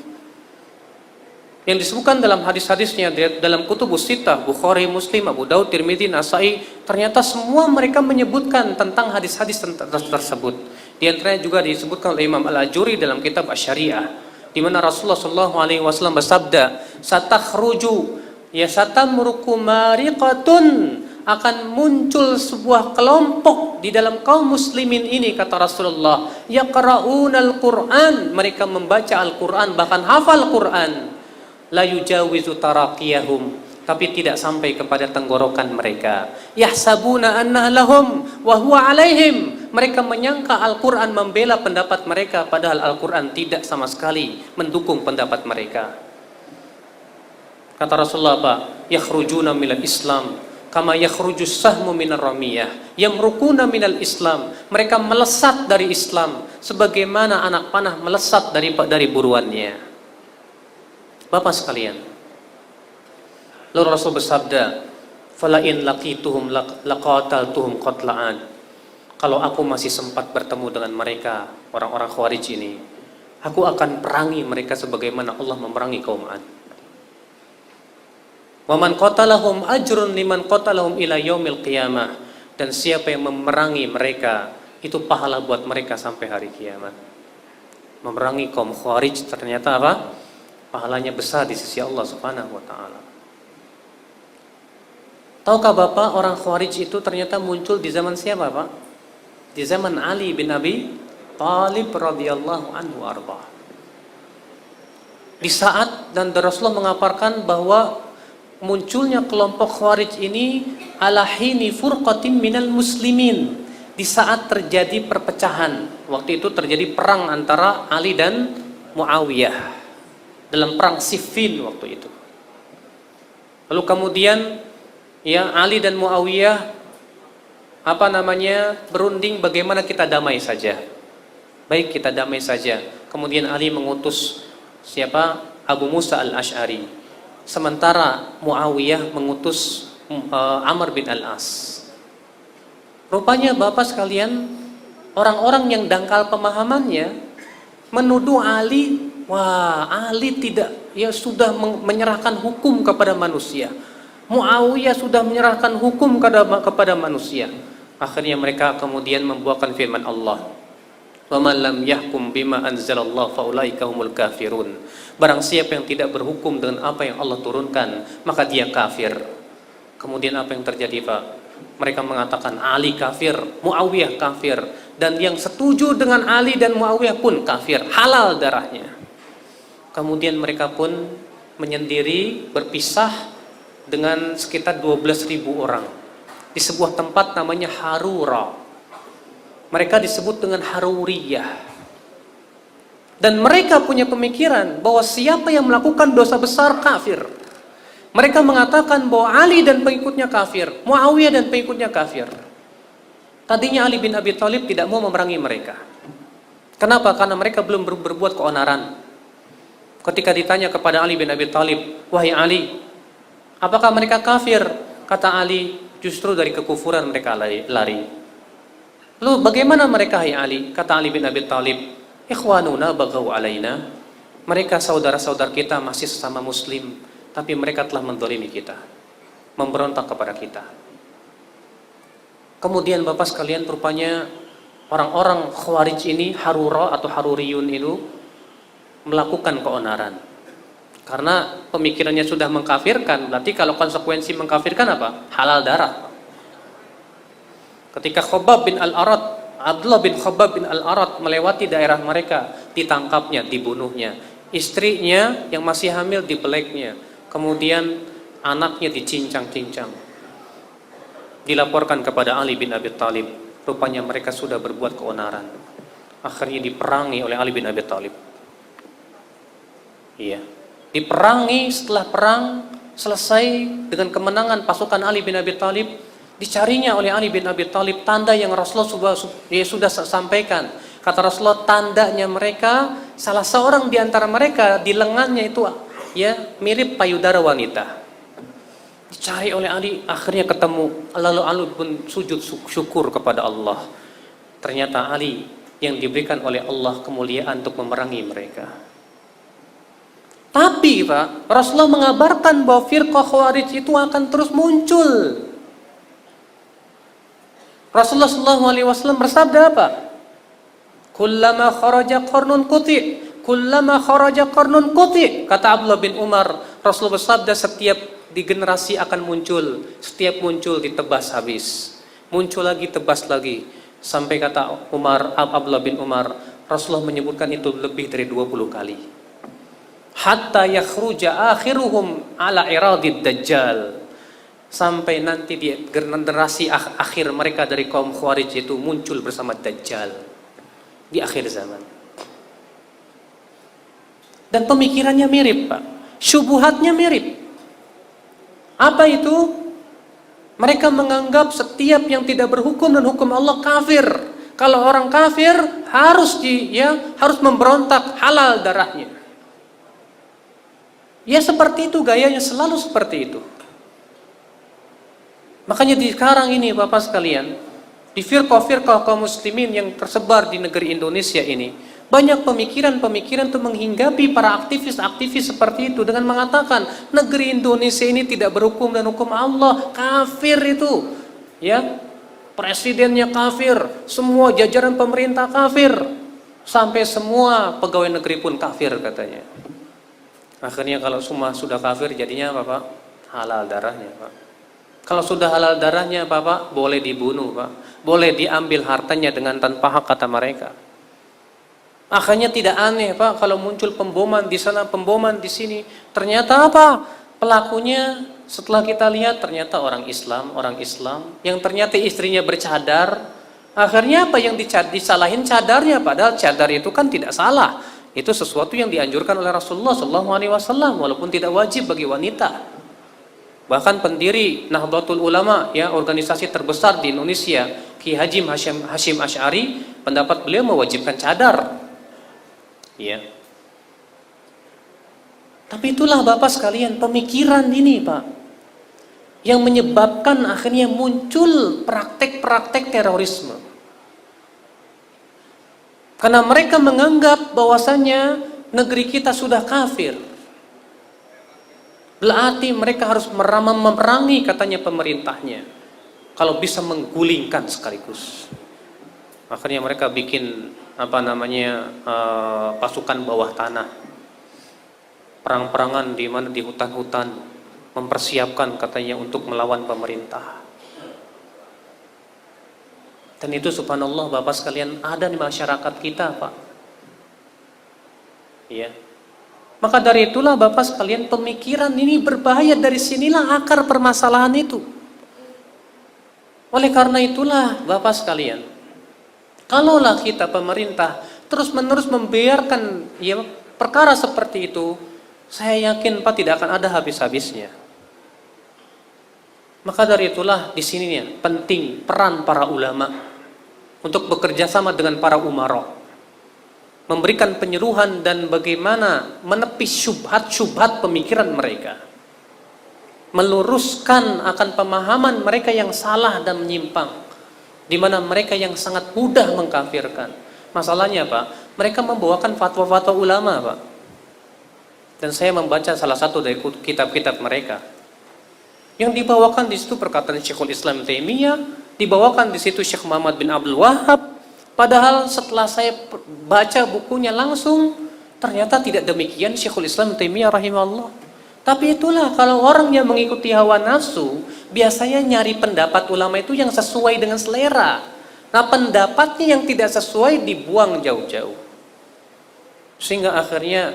Yang disebutkan dalam hadis-hadisnya dalam kutubus sittah, Bukhari, Muslim, Abu Daud, Tirmidzi, Nasai, ternyata semua mereka menyebutkan tentang hadis-hadis tersebut. Di antaranya juga disebutkan oleh Imam Al-Ajuri dalam kitab Asy-Syariah, di mana Rasulullah SAW bersabda, "Satakhruju ya satamruku mariqatun," akan muncul sebuah kelompok di dalam kaum muslimin ini, kata Rasulullah, yaqra'unal Qur'an, mereka membaca Al-Qur'an, bahkan hafal Qur'an, la yujawizu taraqiyahum, tapi tidak sampai kepada tenggorokan mereka, yahsabuna anna lahum wa huwa alaihim, mereka menyangka Al-Qur'an membela pendapat mereka, padahal Al-Qur'an tidak sama sekali mendukung pendapat mereka. Kata Rasulullah, Pak, yakhrujuna minal Islam kama yakhrujus sahmu minar ramiyah, yamrukuna minal Islam, mereka melesat dari Islam sebagaimana anak panah melesat dari buruannya. Bapak sekalian, lalu Rasul bersabda, fala in laqituhum laqataltuhum qatla'an, kalau aku masih sempat bertemu dengan mereka, orang-orang Khawarij ini, aku akan perangi mereka sebagaimana Allah memerangi kaum Ad. Wa man qatalahum ajrun liman qatalahum ila yaumil qiyamah, dan siapa yang memerangi mereka itu pahala buat mereka sampai hari kiamat. Memerangi kaum Khawarij ternyata apa? Pahalanya besar di sisi Allah Subhanahu wa taala. Tahukah Bapak, orang Khawarij itu ternyata muncul di zaman siapa, Pak? Di zaman Ali bin Abi Thalib radhiyallahu anhu arba. Di saat dan Rasulullah mengabarkan bahwa munculnya kelompok Khawarij ini ala hini furqatin minal muslimin, di saat terjadi perpecahan. Waktu itu terjadi perang antara Ali dan Muawiyah dalam perang Siffin waktu itu. Lalu kemudian ya Ali dan Muawiyah berunding bagaimana kita damai saja. Baik, kita damai saja. Kemudian Ali mengutus siapa? Abu Musa al-Asy'ari. Sementara Muawiyah mengutus Amr bin Al-As. Rupanya Bapak sekalian, orang-orang yang dangkal pemahamannya menuduh Ali, wah, Ali sudah menyerahkan hukum kepada manusia. Muawiyah sudah menyerahkan hukum kepada manusia. Akhirnya mereka kemudian membuahkan firman Allah, wa man lam yahkum bima anzalallahu faulaika humul kafirun. Barang siapa yang tidak berhukum dengan apa yang Allah turunkan, maka dia kafir. Kemudian apa yang terjadi, Pak? Mereka mengatakan Ali kafir, Muawiyah kafir, dan yang setuju dengan Ali dan Muawiyah pun kafir, halal darahnya. Kemudian mereka pun menyendiri, berpisah dengan sekitar 12.000 orang di sebuah tempat namanya Harura. Mereka disebut dengan Haruriyah. Dan mereka punya pemikiran bahwa siapa yang melakukan dosa besar kafir. Mereka mengatakan bahwa Ali dan pengikutnya kafir, Muawiyah dan pengikutnya kafir. Tadinya Ali bin Abi Thalib tidak mau memerangi mereka. Kenapa? Karena mereka belum berbuat keonaran. Ketika ditanya kepada Ali bin Abi Thalib, "Wahai Ali, apakah mereka kafir?" Kata Ali, "Justru dari kekufuran mereka lari." Lalu bagaimana mereka, hai Ali? Kata Ali bin Abi Thalib, "Ikhwanuna baghaw alaina." Mereka saudara-saudara kita masih sesama muslim, tapi mereka telah menzalimi kita, memberontak kepada kita. Kemudian Bapak sekalian, rupanya orang-orang Khawarij ini, Harura atau Haruriyun itu melakukan keonaran. Karena pemikirannya sudah mengkafirkan, berarti kalau konsekuensi mengkafirkan apa? Halal darah. Ketika Abdullah bin Khabbab bin Al-Arat melewati daerah mereka, ditangkapnya, dibunuhnya. Istrinya yang masih hamil dibeleknya. Kemudian anaknya dicincang-cincang. Dilaporkan kepada Ali bin Abi Thalib. Rupanya mereka sudah berbuat keonaran. Akhirnya diperangi oleh Ali bin Abi Thalib. Iya. Diperangi, setelah perang selesai dengan kemenangan pasukan Ali bin Abi Thalib, dicarinya oleh Ali bin Abi Thalib tanda yang Rasulullah sudah sampaikan. Kata Rasulullah, tandanya mereka, salah seorang di antara mereka di lengannya itu mirip payudara wanita. Dicari oleh Ali, akhirnya ketemu. Lalu Ali pun sujud syukur kepada Allah. Ternyata Ali yang diberikan oleh Allah kemuliaan untuk memerangi mereka. Tapi Pak, Rasulullah mengabarkan bahwa firqah Khawarij itu akan terus muncul. Rasulullah SAW bersabda apa? Kullama kharaja qarnun quti, kullama kharaja qarnun quti. Kata Abdullah bin Umar, Rasulullah bersabda setiap di generasi akan muncul, setiap muncul ditebas habis, muncul lagi tebas lagi, sampai kata Abdullah bin Umar, Rasulullah menyebutkan itu lebih dari 20 kali. Hatta yakhruja akhiruhum ala iradid dajjal, sampai nanti di generasi akhir mereka dari kaum Khawarij itu muncul bersama Dajjal di akhir zaman. Dan pemikirannya mirip, Pak. Syubuhatnya mirip. Apa itu? Mereka menganggap setiap yang tidak berhukum dan hukum Allah kafir. Kalau orang kafir harus harus memberontak, halal darahnya. Ya seperti itu gayanya, selalu seperti itu. Makanya di sekarang ini Bapak sekalian, di firqah-firqah kaum muslimin yang tersebar di negeri Indonesia ini, banyak pemikiran-pemikiran untuk menghinggapi para aktivis-aktivis seperti itu dengan mengatakan negeri Indonesia ini tidak berhukum dan hukum Allah, kafir itu. Ya, presidennya kafir, semua jajaran pemerintah kafir, sampai semua pegawai negeri pun kafir katanya. Akhirnya kalau semua sudah kafir jadinya apa, Pak? Halal darahnya, Pak. Kalau sudah halal darahnya, Bapak, boleh dibunuh, Pak. Boleh diambil hartanya dengan tanpa hak, kata mereka. Akhirnya tidak aneh, Pak, kalau muncul pemboman di sana, pemboman di sini. Ternyata apa? Pelakunya setelah kita lihat ternyata orang Islam yang ternyata istrinya bercadar. Akhirnya apa yang disalahin cadarnya, padahal cadar itu kan tidak salah. Itu sesuatu yang dianjurkan oleh Rasulullah SAW, walaupun tidak wajib bagi wanita. Bahkan pendiri Nahdlatul Ulama, ya, organisasi terbesar di Indonesia, Ki Haji Hashim Asy'ari, pendapat beliau mewajibkan cadar. Ya. Tapi itulah Bapak sekalian pemikiran ini, Pak, yang menyebabkan akhirnya muncul praktek-praktek terorisme. Karena mereka menganggap bahwasannya negeri kita sudah kafir. Berarti mereka harus memerangi katanya pemerintahnya. Kalau bisa menggulingkan sekaligus. Akhirnya mereka bikin pasukan bawah tanah. Perang-perangan di mana di hutan-hutan, mempersiapkan katanya untuk melawan pemerintah. Dan itu subhanallah Bapak sekalian ada di masyarakat kita, Pak. Ya. Maka dari itulah Bapak sekalian pemikiran ini berbahaya, dari sinilah akar permasalahan itu. Oleh karena itulah Bapak sekalian, kalaulah kita pemerintah terus-menerus membiarkan ya perkara seperti itu, saya yakin Pak tidak akan ada habis-habisnya. Maka dari itulah di sini ya, penting peran para ulama untuk bekerja sama dengan para umara, memberikan penyuluhan dan bagaimana menepis syubhat-syubhat pemikiran mereka, meluruskan akan pemahaman mereka yang salah dan menyimpang, di mana mereka yang sangat mudah mengkafirkan. Masalahnya Pak, mereka membawakan fatwa-fatwa ulama Pak. Dan saya membaca salah satu dari kitab-kitab mereka. Yang dibawakan di situ perkataan Syekhul Islam Taimiyah, dibawakan di situ Syekh Muhammad bin Abdul Wahhab. Padahal setelah saya baca bukunya langsung, ternyata tidak demikian Syekhul Islam Taimiyah rahimahullah. Tapi itulah kalau orang yang mengikuti hawa nafsu, biasanya nyari pendapat ulama itu yang sesuai dengan selera. Nah, pendapatnya yang tidak sesuai dibuang jauh-jauh. Sehingga akhirnya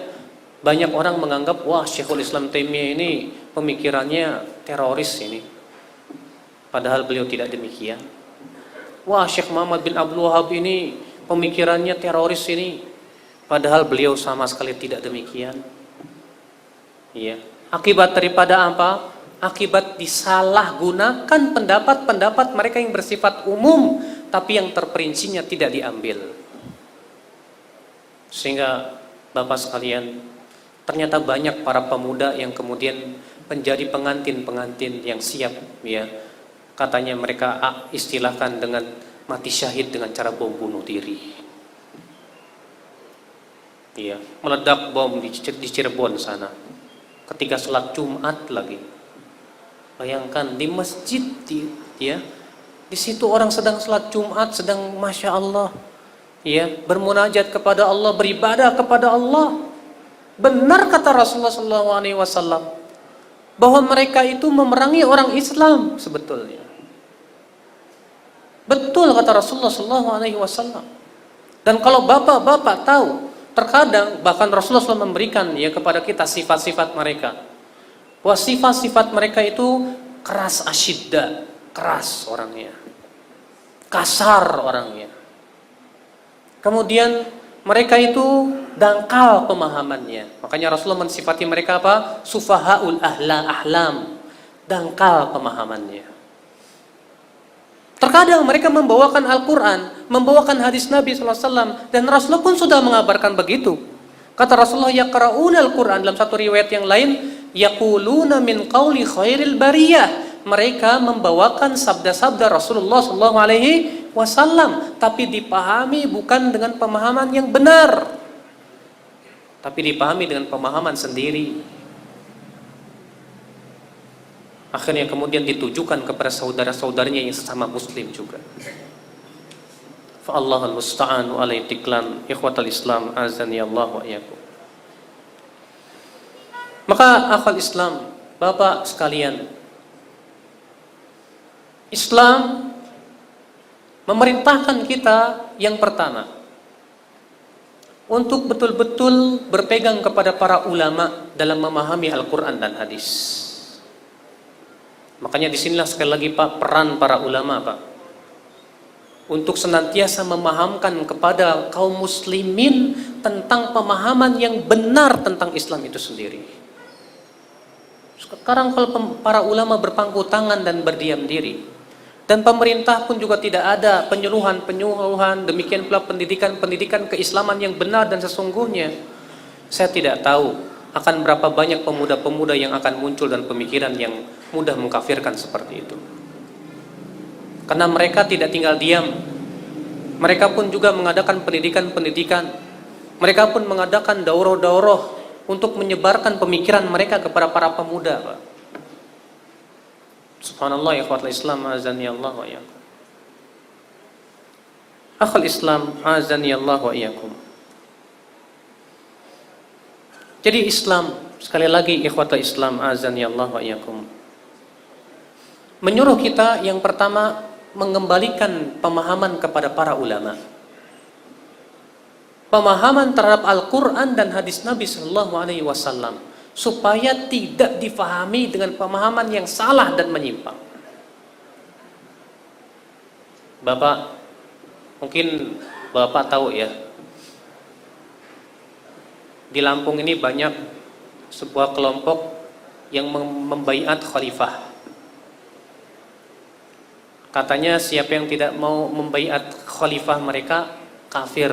banyak orang menganggap, wah Syekhul Islam Taimiyah ini pemikirannya teroris ini. Padahal beliau tidak demikian. Wah Syekh Muhammad bin Abdul Wahhab ini pemikirannya teroris ini. Padahal beliau sama sekali tidak demikian. Iya. Akibat daripada apa? Akibat disalahgunakan pendapat-pendapat mereka yang bersifat umum, tapi yang terperincinya tidak diambil. Sehingga Bapak sekalian, ternyata banyak para pemuda yang kemudian menjadi pengantin-pengantin yang siap, ya. Katanya mereka istilahkan dengan mati syahid dengan cara bom bunuh diri. Iya, meledak bom di Cirebon sana. Ketika sholat Jumat lagi. Bayangkan di masjid di situ orang sedang sholat Jumat, sedang masya Allah, ya, bermunajat kepada Allah, beribadah kepada Allah. Benar kata Rasulullah SAW bahwa mereka itu memerangi orang Islam sebetulnya. Betul kata Rasulullah SAW. Dan kalau bapak-bapak tahu, terkadang bahkan Rasulullah SAW memberikan ya kepada kita sifat-sifat mereka. Bahwa sifat-sifat mereka itu keras asyidda, keras orangnya, kasar orangnya. Kemudian mereka itu dangkal pemahamannya. Makanya Rasulullah mensifati mereka apa? Sufahaul ahlam, dangkal pemahamannya. Terkadang mereka membawakan Al-Quran, membawakan hadis Nabi SAW, dan Rasulullah pun sudah mengabarkan begitu. Kata Rasulullah, yaqra'una Al-Quran, dalam satu riwayat yang lain, yaquluna min qawli khairil bariyah. Mereka membawakan sabda-sabda Rasulullah SAW, tapi dipahami bukan dengan pemahaman yang benar, tapi dipahami dengan pemahaman sendiri. Akhirnya kemudian ditujukan kepada saudara-saudaranya yang sesama muslim juga. Fa Allahul musta'an wa alaihi tiklan, ikhwatal Islam azani Allah wa iyyakum. Maka akhwal Islam, Bapak sekalian, Islam memerintahkan kita yang pertama untuk betul-betul berpegang kepada para ulama dalam memahami Al-Quran dan hadis. Makanya disinilah sekali lagi Pak, peran para ulama Pak, untuk senantiasa memahamkan kepada kaum muslimin tentang pemahaman yang benar tentang Islam itu sendiri. Sekarang kalau para ulama berpangku tangan dan berdiam diri, dan pemerintah pun juga tidak ada penyuluhan, demikian pula pendidikan keislaman yang benar dan sesungguhnya, saya tidak tahu akan berapa banyak pemuda-pemuda yang akan muncul dan pemikiran yang mudah mengkafirkan seperti itu. Karena mereka tidak tinggal diam. Mereka pun juga mengadakan pendidikan. Mereka pun mengadakan daurah-daurah untuk menyebarkan pemikiran mereka kepada para pemuda, Pak. Subhanallah ya akhwatul Islam azani Allah wa iyyakum. Akhul Islam azani Allah wa iyyakum. Jadi Islam Sekali lagi ikhwatul Islam azani Allah wa iyyakum. Menyuruh kita yang pertama mengembalikan pemahaman kepada para ulama. Pemahaman terhadap Al-Qur'an dan hadis Nabi sallallahu alaihi wasallam supaya tidak difahami dengan pemahaman yang salah dan menyimpang. Bapak, mungkin Bapak tahu ya, di Lampung ini banyak sebuah kelompok yang membaiat khalifah. Katanya siapa yang tidak mau membaiat khalifah mereka kafir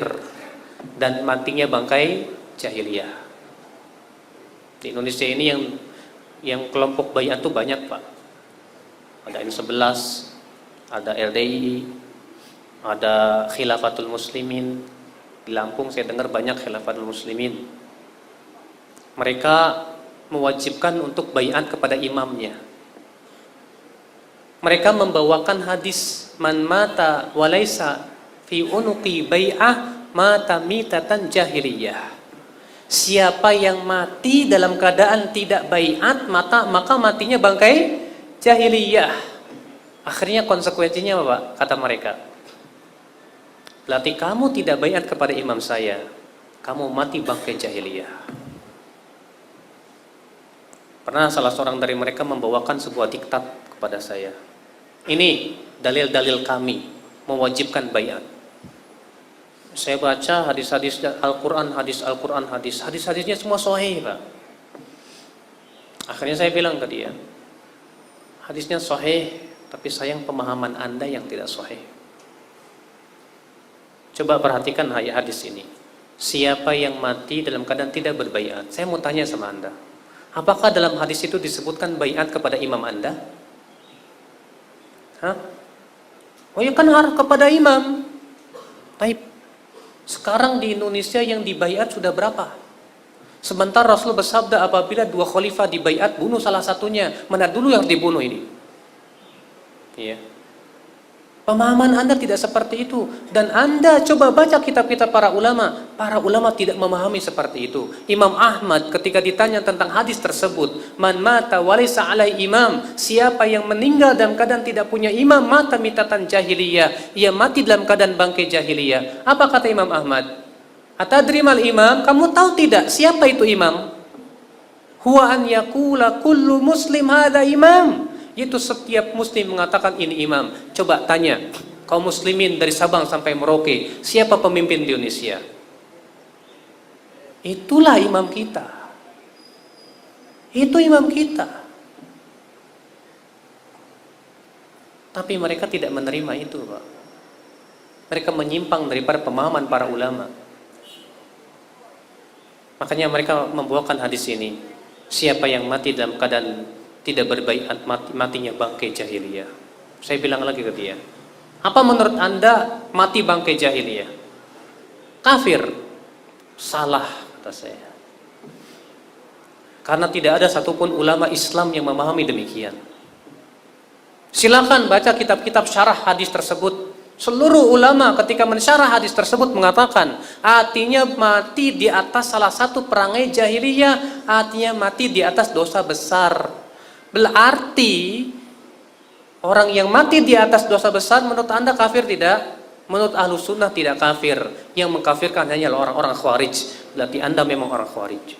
dan matinya bangkai jahiliyah. Di Indonesia ini yang kelompok baiat itu banyak, Pak. Ada M11, ada LDI, ada Khilafatul Muslimin. Di Lampung saya dengar banyak Khilafatul Muslimin. Mereka mewajibkan untuk baiat kepada imamnya. Mereka membawakan hadis man mata walaysa fi unuqi bai'ah mata mitatan jahiliyah. Siapa yang mati dalam keadaan tidak baiat maka matinya bangkai jahiliyah. Akhirnya konsekuensinya apa, Pak? Kata mereka, berarti kamu tidak baiat kepada imam saya, kamu mati bangkai jahiliyah. Pernah salah seorang dari mereka membawakan sebuah diktat kepada saya. Ini dalil-dalil kami mewajibkan baiat. Saya baca hadis-hadis Al-Quran, hadis-hadisnya semua sahih, Pak. Akhirnya saya bilang ke dia, hadisnya sahih, tapi sayang pemahaman Anda yang tidak sahih. Coba perhatikan hadis ini. Siapa yang mati dalam keadaan tidak berbaiat? Saya mau tanya sama Anda, apakah dalam hadis itu disebutkan baiat kepada imam Anda? Hah? Oh ya kan harus kepada imam. Baik. Sekarang di Indonesia yang dibaiat sudah berapa? Sementara Rasul bersabda apabila dua khalifah dibaiat, bunuh salah satunya. Mana dulu yang dibunuh ini? Iya. Pemahaman Anda tidak seperti itu. Dan Anda coba baca kitab-kitab para ulama. Para ulama tidak memahami seperti itu. Imam Ahmad ketika ditanya tentang hadis tersebut, man mata walaysa alai imam, siapa yang meninggal dalam keadaan tidak punya imam, mata mitatan jahiliyah, ia mati dalam keadaan bangkai jahiliyah. Apa kata Imam Ahmad? Atadrimal imam, kamu tahu tidak siapa itu imam? Huwa an yaqula kullu muslim hadza imam. Itu setiap muslim mengatakan ini imam. Coba tanya kaum muslimin dari Sabang sampai Merauke, siapa pemimpin di Indonesia? Itulah imam kita. Itu imam kita. Tapi mereka tidak menerima itu, Pak. Mereka menyimpang daripada pemahaman para ulama. Makanya mereka membawakan hadis ini. Siapa yang mati dalam keadaan tidak berbaiat, matinya bangkai jahiliyah. Saya bilang lagi ke dia, apa menurut Anda mati bangkai jahiliyah? Kafir. Salah, kata saya. Karena tidak ada satupun ulama Islam yang memahami demikian. Silakan baca kitab-kitab syarah hadis tersebut. Seluruh ulama ketika mensyarah hadis tersebut mengatakan, artinya mati di atas salah satu perangai jahiliyah, artinya mati di atas dosa besar. Berarti orang yang mati di atas dosa besar menurut Anda kafir tidak? Menurut Ahlus Sunnah tidak kafir. Yang mengkafirkan hanya orang-orang Khawarij. Berarti Anda memang orang Khawarij.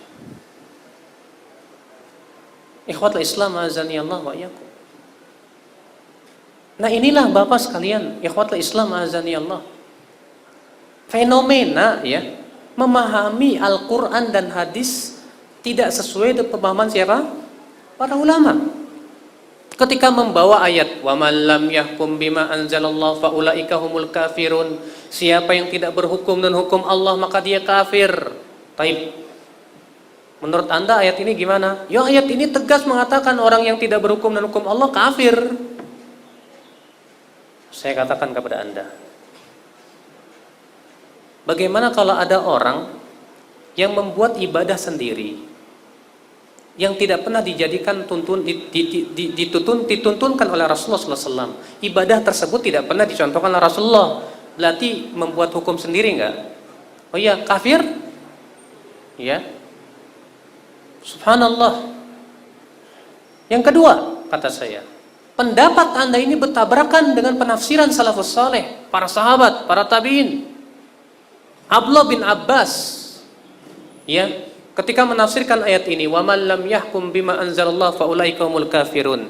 Ikhwatul Islam azani Allah wa iyyakum. Nah inilah Bapak sekalian, ikhwatul Islam azani Allah. Fenomena ya, memahami Al-Qur'an dan hadis tidak sesuai dengan pemahaman siapa? Para ulama. Ketika membawa ayat wa man lam yahkum bima anzalallahu faulaika humul kafirun, siapa yang tidak berhukum dengan hukum Allah maka dia kafir. Taib. Menurut Anda ayat ini gimana? Ya ayat ini tegas mengatakan orang yang tidak berhukum dengan hukum Allah kafir. Saya katakan kepada Anda, bagaimana kalau ada orang yang membuat ibadah sendiri yang tidak pernah dijadikan dituntunkan oleh Rasulullah SAW. Ibadah tersebut tidak pernah dicontohkan oleh Rasulullah. Berarti membuat hukum sendiri enggak? Oh iya, kafir? Ya. Subhanallah. Yang kedua, kata saya, pendapat Anda ini bertabrakan dengan penafsiran salafus saleh, para sahabat, para tabi'in. Abdullah bin Abbas, ya, ketika menafsirkan ayat ini, wa man lam yahkum bima anzalallah fa ulaika humul kafirun.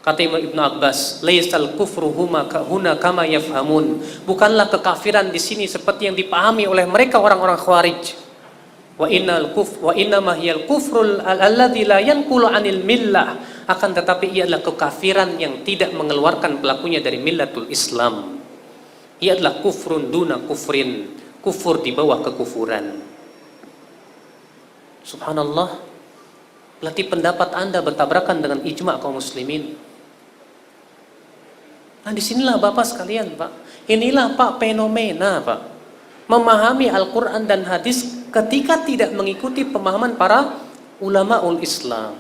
Kata Ibnu Abbas, laisal kufru huna kama yafhamun. Bukanlah kekafiran di sini seperti yang dipahami oleh mereka orang-orang Khawarij. Wa inna ma hiyal kufrul alladzi la yanqulu 'anil millah. Akan tetapi ia adalah kekafiran yang tidak mengeluarkan pelakunya dari millatul Islam. Ia adalah kufrun duna kufrin, kufur di bawah kekufuran. Subhanallah. Berarti pendapat Anda bertabrakan dengan ijma' kaum muslimin. Nah, disinilah Bapak sekalian, Pak. Inilah Pak fenomena, Pak. Memahami Al-Quran dan hadis ketika tidak mengikuti pemahaman para ulamaul Islam.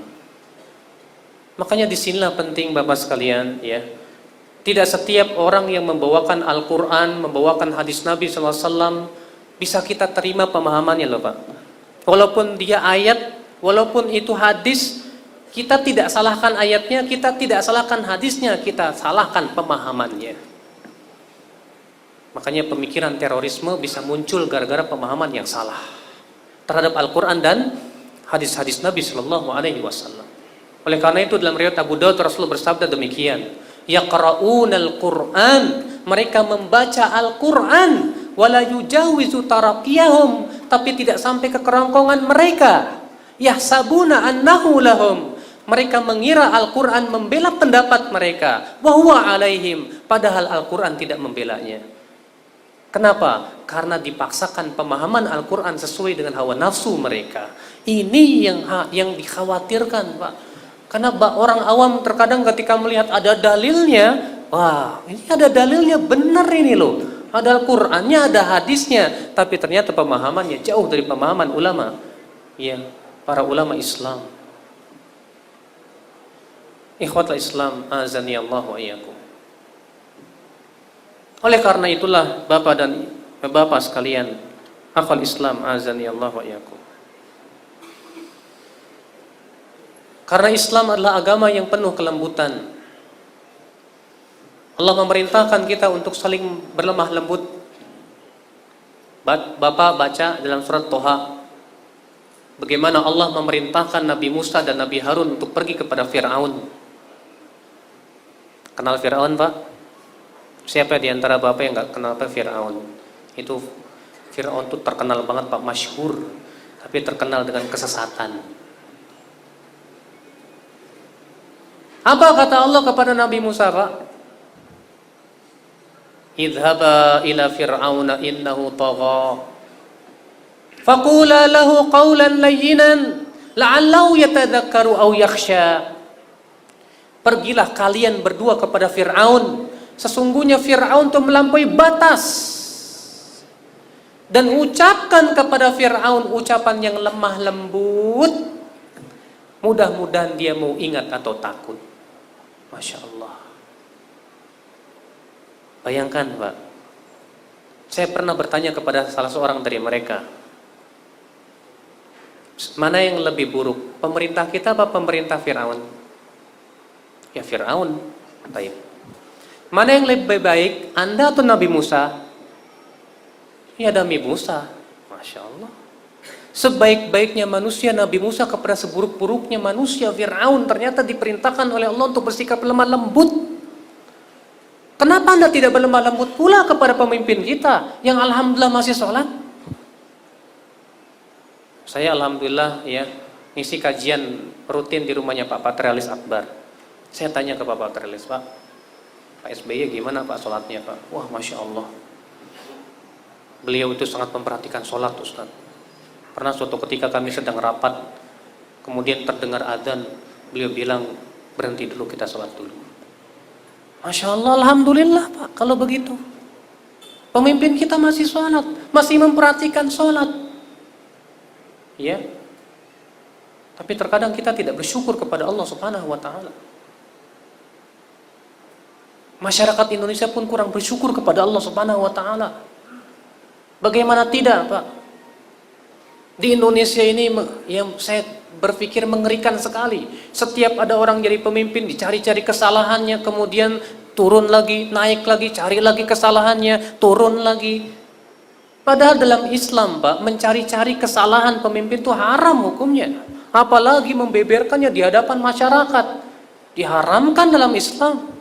Makanya disinilah penting Bapak sekalian, ya. Tidak setiap orang yang membawakan Al-Quran, membawakan hadis Nabi SAW bisa kita terima pemahamannya loh, Pak. Walaupun dia ayat, walaupun itu hadis, kita tidak salahkan ayatnya, kita tidak salahkan hadisnya, kita salahkan pemahamannya. Makanya pemikiran terorisme bisa muncul gara-gara pemahaman yang salah terhadap Al-Quran dan hadis-hadis Nabi Sallallahu Alaihi Wasallam. Oleh karena itu dalam riwayat Abu Daud Rasulullah bersabda demikian, yaqra'unal Qur'an, mereka membaca Al-Quran, wala yujawizu taraqiyahum, tapi tidak sampai ke kerongkongan mereka. Yahsabuna annahu lahum, mereka mengira Al-Quran membela pendapat mereka, wa huwa alaihim, padahal Al-Quran tidak membelanya. Kenapa? Karena dipaksakan pemahaman Al-Quran sesuai dengan hawa nafsu mereka. Ini yang dikhawatirkan, Pak. Karena orang awam terkadang ketika melihat ada dalilnya, wah, ini ada dalilnya, benar ini loh. Ada Al-Qurannya, ada hadisnya, tapi ternyata pemahamannya jauh dari pemahaman ulama, ya, para ulama Islam. Ikhwatul Islam, azani Allah wa iyyakum. Oleh karena itulah Bapak dan Bapak sekalian, akhwal Islam, azani Allah wa iyyakum. Karena Islam adalah agama yang penuh kelembutan. Allah memerintahkan kita untuk saling berlemah lembut. Bapak baca dalam surat Toha bagaimana Allah memerintahkan Nabi Musa dan Nabi Harun untuk pergi kepada Fir'aun. Kenal Fir'aun, Pak? Siapa di antara Bapak yang gak kenal Pak Fir'aun? Itu Fir'aun itu terkenal banget, Pak, masyhur, tapi terkenal dengan kesesatan. Apa kata Allah kepada Nabi Musa, Pak? Idhaba ila fir'auna innahu tagha faqula lahu qawlan layyinan la'allahu yatadhakkaru aw yakhsha. Pergilah kalian berdua kepada Fir'aun, sesungguhnya Fir'aun itu melampaui batas, dan ucapkan kepada Fir'aun ucapan yang lemah lembut, mudah-mudahan dia mau ingat atau takut. Masya Allah. Bayangkan, Pak, saya pernah bertanya kepada salah seorang dari mereka, mana yang lebih buruk, pemerintah kita apa pemerintah Fir'aun? Ya Fir'aun. Baik. Mana yang lebih baik, Anda atau Nabi Musa? Ya Nabi Musa. Masya Allah. Sebaik-baiknya manusia Nabi Musa kepada seburuk-buruknya manusia Fir'aun ternyata diperintahkan oleh Allah untuk bersikap lemah lembut. Kenapa Anda tidak berlemah lembut pula kepada pemimpin kita yang alhamdulillah masih sholat? Saya alhamdulillah ya ngisi kajian rutin di rumahnya Pak Patrialis Akbar. Saya tanya ke Pak Patrialis, Pak SBY gimana Pak sholatnya, Pak? Wah, Masya Allah. Beliau itu sangat memperhatikan sholat, Ustaz. Pernah suatu ketika kami sedang rapat, kemudian terdengar adzan, beliau bilang, berhenti dulu, kita sholat dulu. Masya Allah, alhamdulillah Pak, kalau begitu. Pemimpin kita masih sholat, masih memperhatikan sholat. Ya. Tapi terkadang kita tidak bersyukur kepada Allah Subhanahu wa Ta'ala. Masyarakat Indonesia pun kurang bersyukur kepada Allah Subhanahu wa Ta'ala. Bagaimana tidak, Pak? Di Indonesia ini yang saya berpikir mengerikan sekali. Setiap ada orang jadi pemimpin, dicari-cari kesalahannya, kemudian turun lagi, naik lagi, cari lagi kesalahannya, turun lagi. Padahal dalam Islam, Pak, mencari-cari kesalahan pemimpin itu haram hukumnya. Apalagi membeberkannya di hadapan masyarakat. Diharamkan dalam Islam.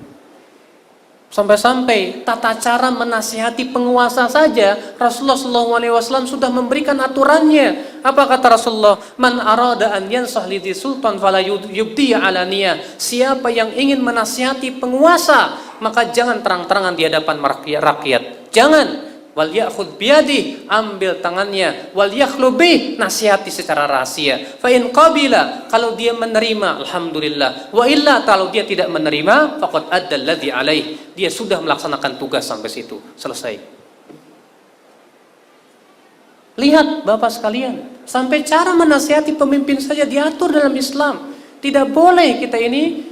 Sampai-sampai tata cara menasihati penguasa saja Rasulullah SAW sudah memberikan aturannya. Apa kata Rasulullah? Man arada an yansah lidhi sultan fala yubdi alaniyah. Siapa yang ingin menasihati penguasa, maka jangan terang-terangan di hadapan rakyat. Jangan. Wal ya'khudh biyadi, ambil tangannya, wal yakhlu bih, nasihati secara rahasia. Fa in qabila, kalau dia menerima, alhamdulillah. Wa illa, kalau dia tidak menerima, faqad adda alladhi alaih. Dia sudah melaksanakan tugas sampai situ, selesai. Lihat Bapak sekalian, sampai cara menasihati pemimpin saja diatur dalam Islam. Tidak boleh kita ini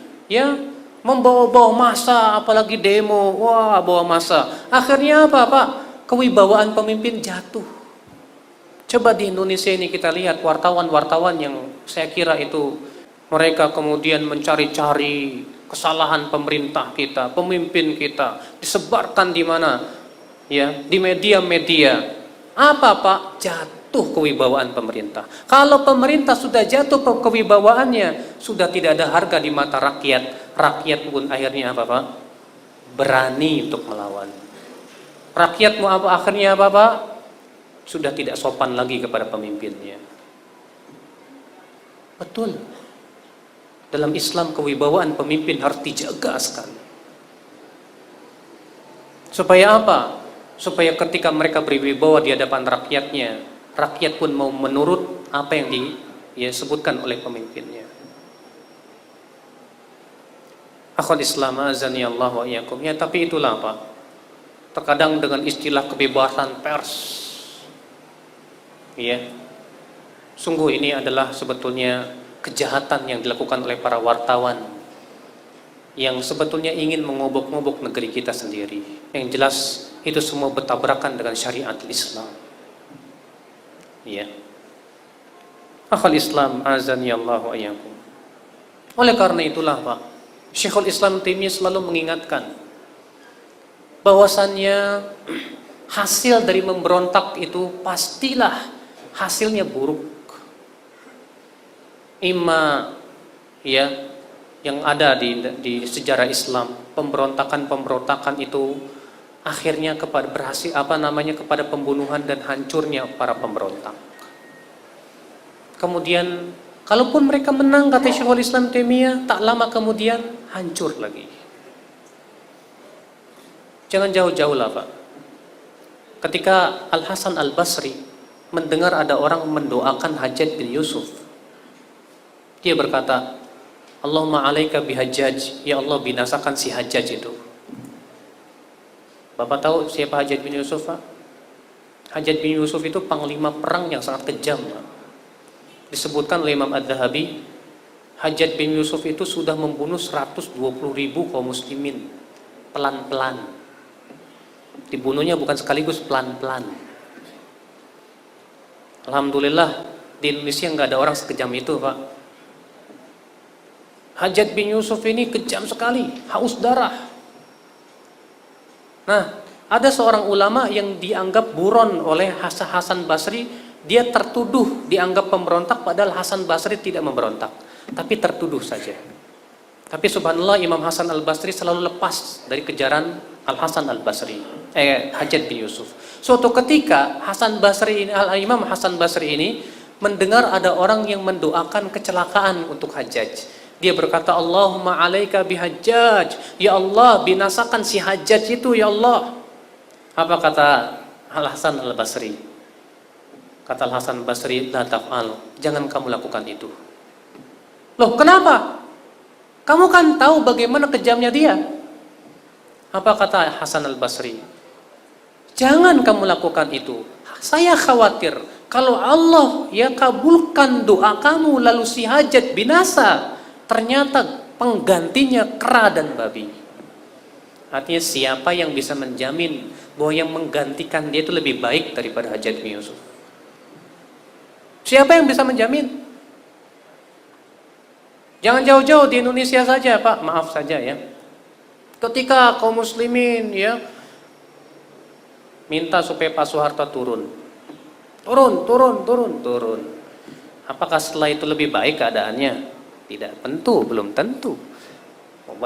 membawa-bawa massa, apalagi demo, bawa massa. Akhirnya apa, Pak? Kewibawaan pemimpin jatuh. Coba di Indonesia ini kita lihat wartawan-wartawan yang saya kira itu mereka kemudian mencari-cari kesalahan pemerintah kita, pemimpin kita, disebarkan di mana? Ya, di media-media. Apa, Pak? Jatuh kewibawaan pemerintah. Kalau pemerintah sudah jatuh kewibawaannya, sudah tidak ada harga di mata rakyat. Rakyat pun akhirnya apa, Pak? Berani untuk melawan. Rakyat mau apa akhirnya, Bapak? Sudah tidak sopan lagi kepada pemimpinnya. Betul. Dalam Islam kewibawaan pemimpin harus dijaga sekali. Supaya apa? Supaya ketika mereka berwibawa di hadapan rakyatnya, rakyat pun mau menurut apa yang disebutkan oleh pemimpinnya. Akhwat Islam azani Allah wa iyyakum. Ya, tapi itulah, Pak. Terkadang dengan istilah kebebasan pers, sungguh ini adalah sebetulnya kejahatan yang dilakukan oleh para wartawan yang sebetulnya ingin mengobok-ngobok negeri kita sendiri. Yang jelas itu semua bertabrakan dengan syariat Islam. Akhal Islam azani Allah wa iyyakum. Oleh karena itulah, Pak, Syekhul Islam Taimiyah selalu mengingatkan bahwasannya hasil dari memberontak itu pastilah hasilnya buruk. Yang ada di sejarah Islam, pemberontakan itu akhirnya kepada pembunuhan dan hancurnya para pemberontak. Kemudian kalaupun mereka menang, kata Syekhul Islam Taimiyah, tak lama kemudian hancur lagi. Jangan jauh-jauh lah, Pak. Ketika Al-Hasan Al-Basri mendengar ada orang mendoakan Hajjaj bin Yusuf, dia berkata, Allahumma alaika bihajjaj, ya Allah binasakan si Hajjaj itu. Bapak tahu siapa Hajjaj bin Yusuf, Pak? Hajjaj bin Yusuf itu panglima perang yang sangat kejam, Pak. Disebutkan oleh Imam Ad-Dhahabi, Hajjaj bin Yusuf itu sudah membunuh 120.000 kaum muslimin pelan-pelan. Dibunuhnya bukan sekaligus, pelan-pelan. Alhamdulillah di Indonesia nggak ada orang sekejam itu, Pak. Hajjaj bin Yusuf ini kejam sekali, haus darah. Nah, ada seorang ulama yang dianggap buron oleh Hasan Basri. Dia tertuduh dianggap pemberontak, padahal Hasan Basri tidak memberontak, tapi tertuduh saja. Tapi subhanallah, Imam Hasan Al-Basri selalu lepas dari kejaran Al-Hasan Al-Basri, Hajjaj bin Yusuf. Suatu ketika Imam Hasan Basri ini mendengar ada orang yang mendoakan kecelakaan untuk Hajjaj. Dia berkata, Allahumma alaika bihajjaj, ya Allah binasakan si Hajjaj itu, ya Allah. Apa kata Al-Hasan Al-Basri? Kata Al-Hasan Al-Basri, la taf'al, jangan kamu lakukan itu. Loh, kenapa? Kamu kan tahu bagaimana kejamnya dia. Apa kata Hasan Al-Basri? Jangan kamu lakukan itu. Saya khawatir kalau Allah kabulkan doa kamu lalu si Hajjaj binasa, ternyata penggantinya kera dan babi. Artinya siapa yang bisa menjamin bahwa yang menggantikan dia itu lebih baik daripada Hajjaj bin Yusuf? Siapa yang bisa menjamin? Jangan jauh-jauh di Indonesia saja, Pak. Maaf saja ya. Ketika kaum muslimin ya minta supaya Pak Soeharto turun. Turun. Apakah setelah itu lebih baik keadaannya? Tidak tentu, belum tentu.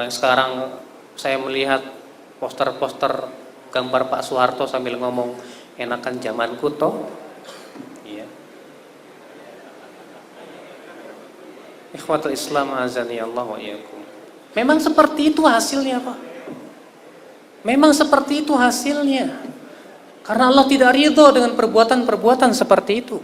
Sekarang saya melihat poster-poster gambar Pak Soeharto sambil ngomong, enakan zamanku toh. Iya. Ikhwatul Islam azani Allah wa iyyakum. Memang seperti itu hasilnya, Pak. Memang seperti itu hasilnya. Karena Allah tidak ridho dengan perbuatan-perbuatan seperti itu.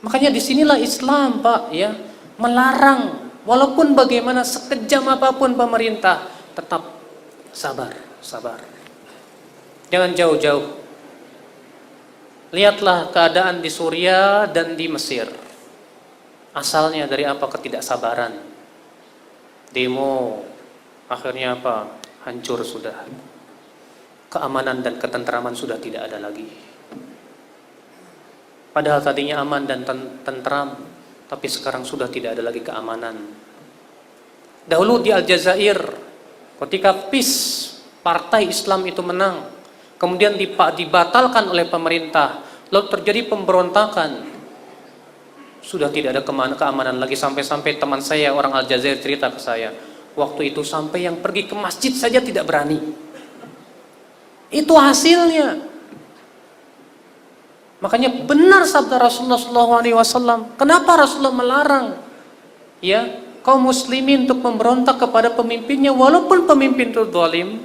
Makanya disinilah Islam, Pak, ya, melarang walaupun bagaimana sekejam apapun pemerintah, tetap sabar. Jangan jauh-jauh. Lihatlah keadaan di Suriah dan di Mesir. Asalnya dari apa? Ketidaksabaran. Demo, akhirnya apa? Hancur sudah. Keamanan dan ketentraman sudah tidak ada lagi. Padahal tadinya aman dan tentram, tapi sekarang sudah tidak ada lagi keamanan. Dahulu di Aljazair, ketika PIS, Partai Islam itu menang, kemudian dibatalkan oleh pemerintah, lalu terjadi pemberontakan. Sudah tidak ada keamanan lagi, sampai-sampai teman saya orang Aljazair cerita ke saya, waktu itu sampai yang pergi ke masjid saja tidak berani. Itu hasilnya. Makanya benar sabda Rasulullah SAW. Kenapa Rasulullah melarang ya kaum muslimin untuk memberontak kepada pemimpinnya walaupun pemimpin itu zalim?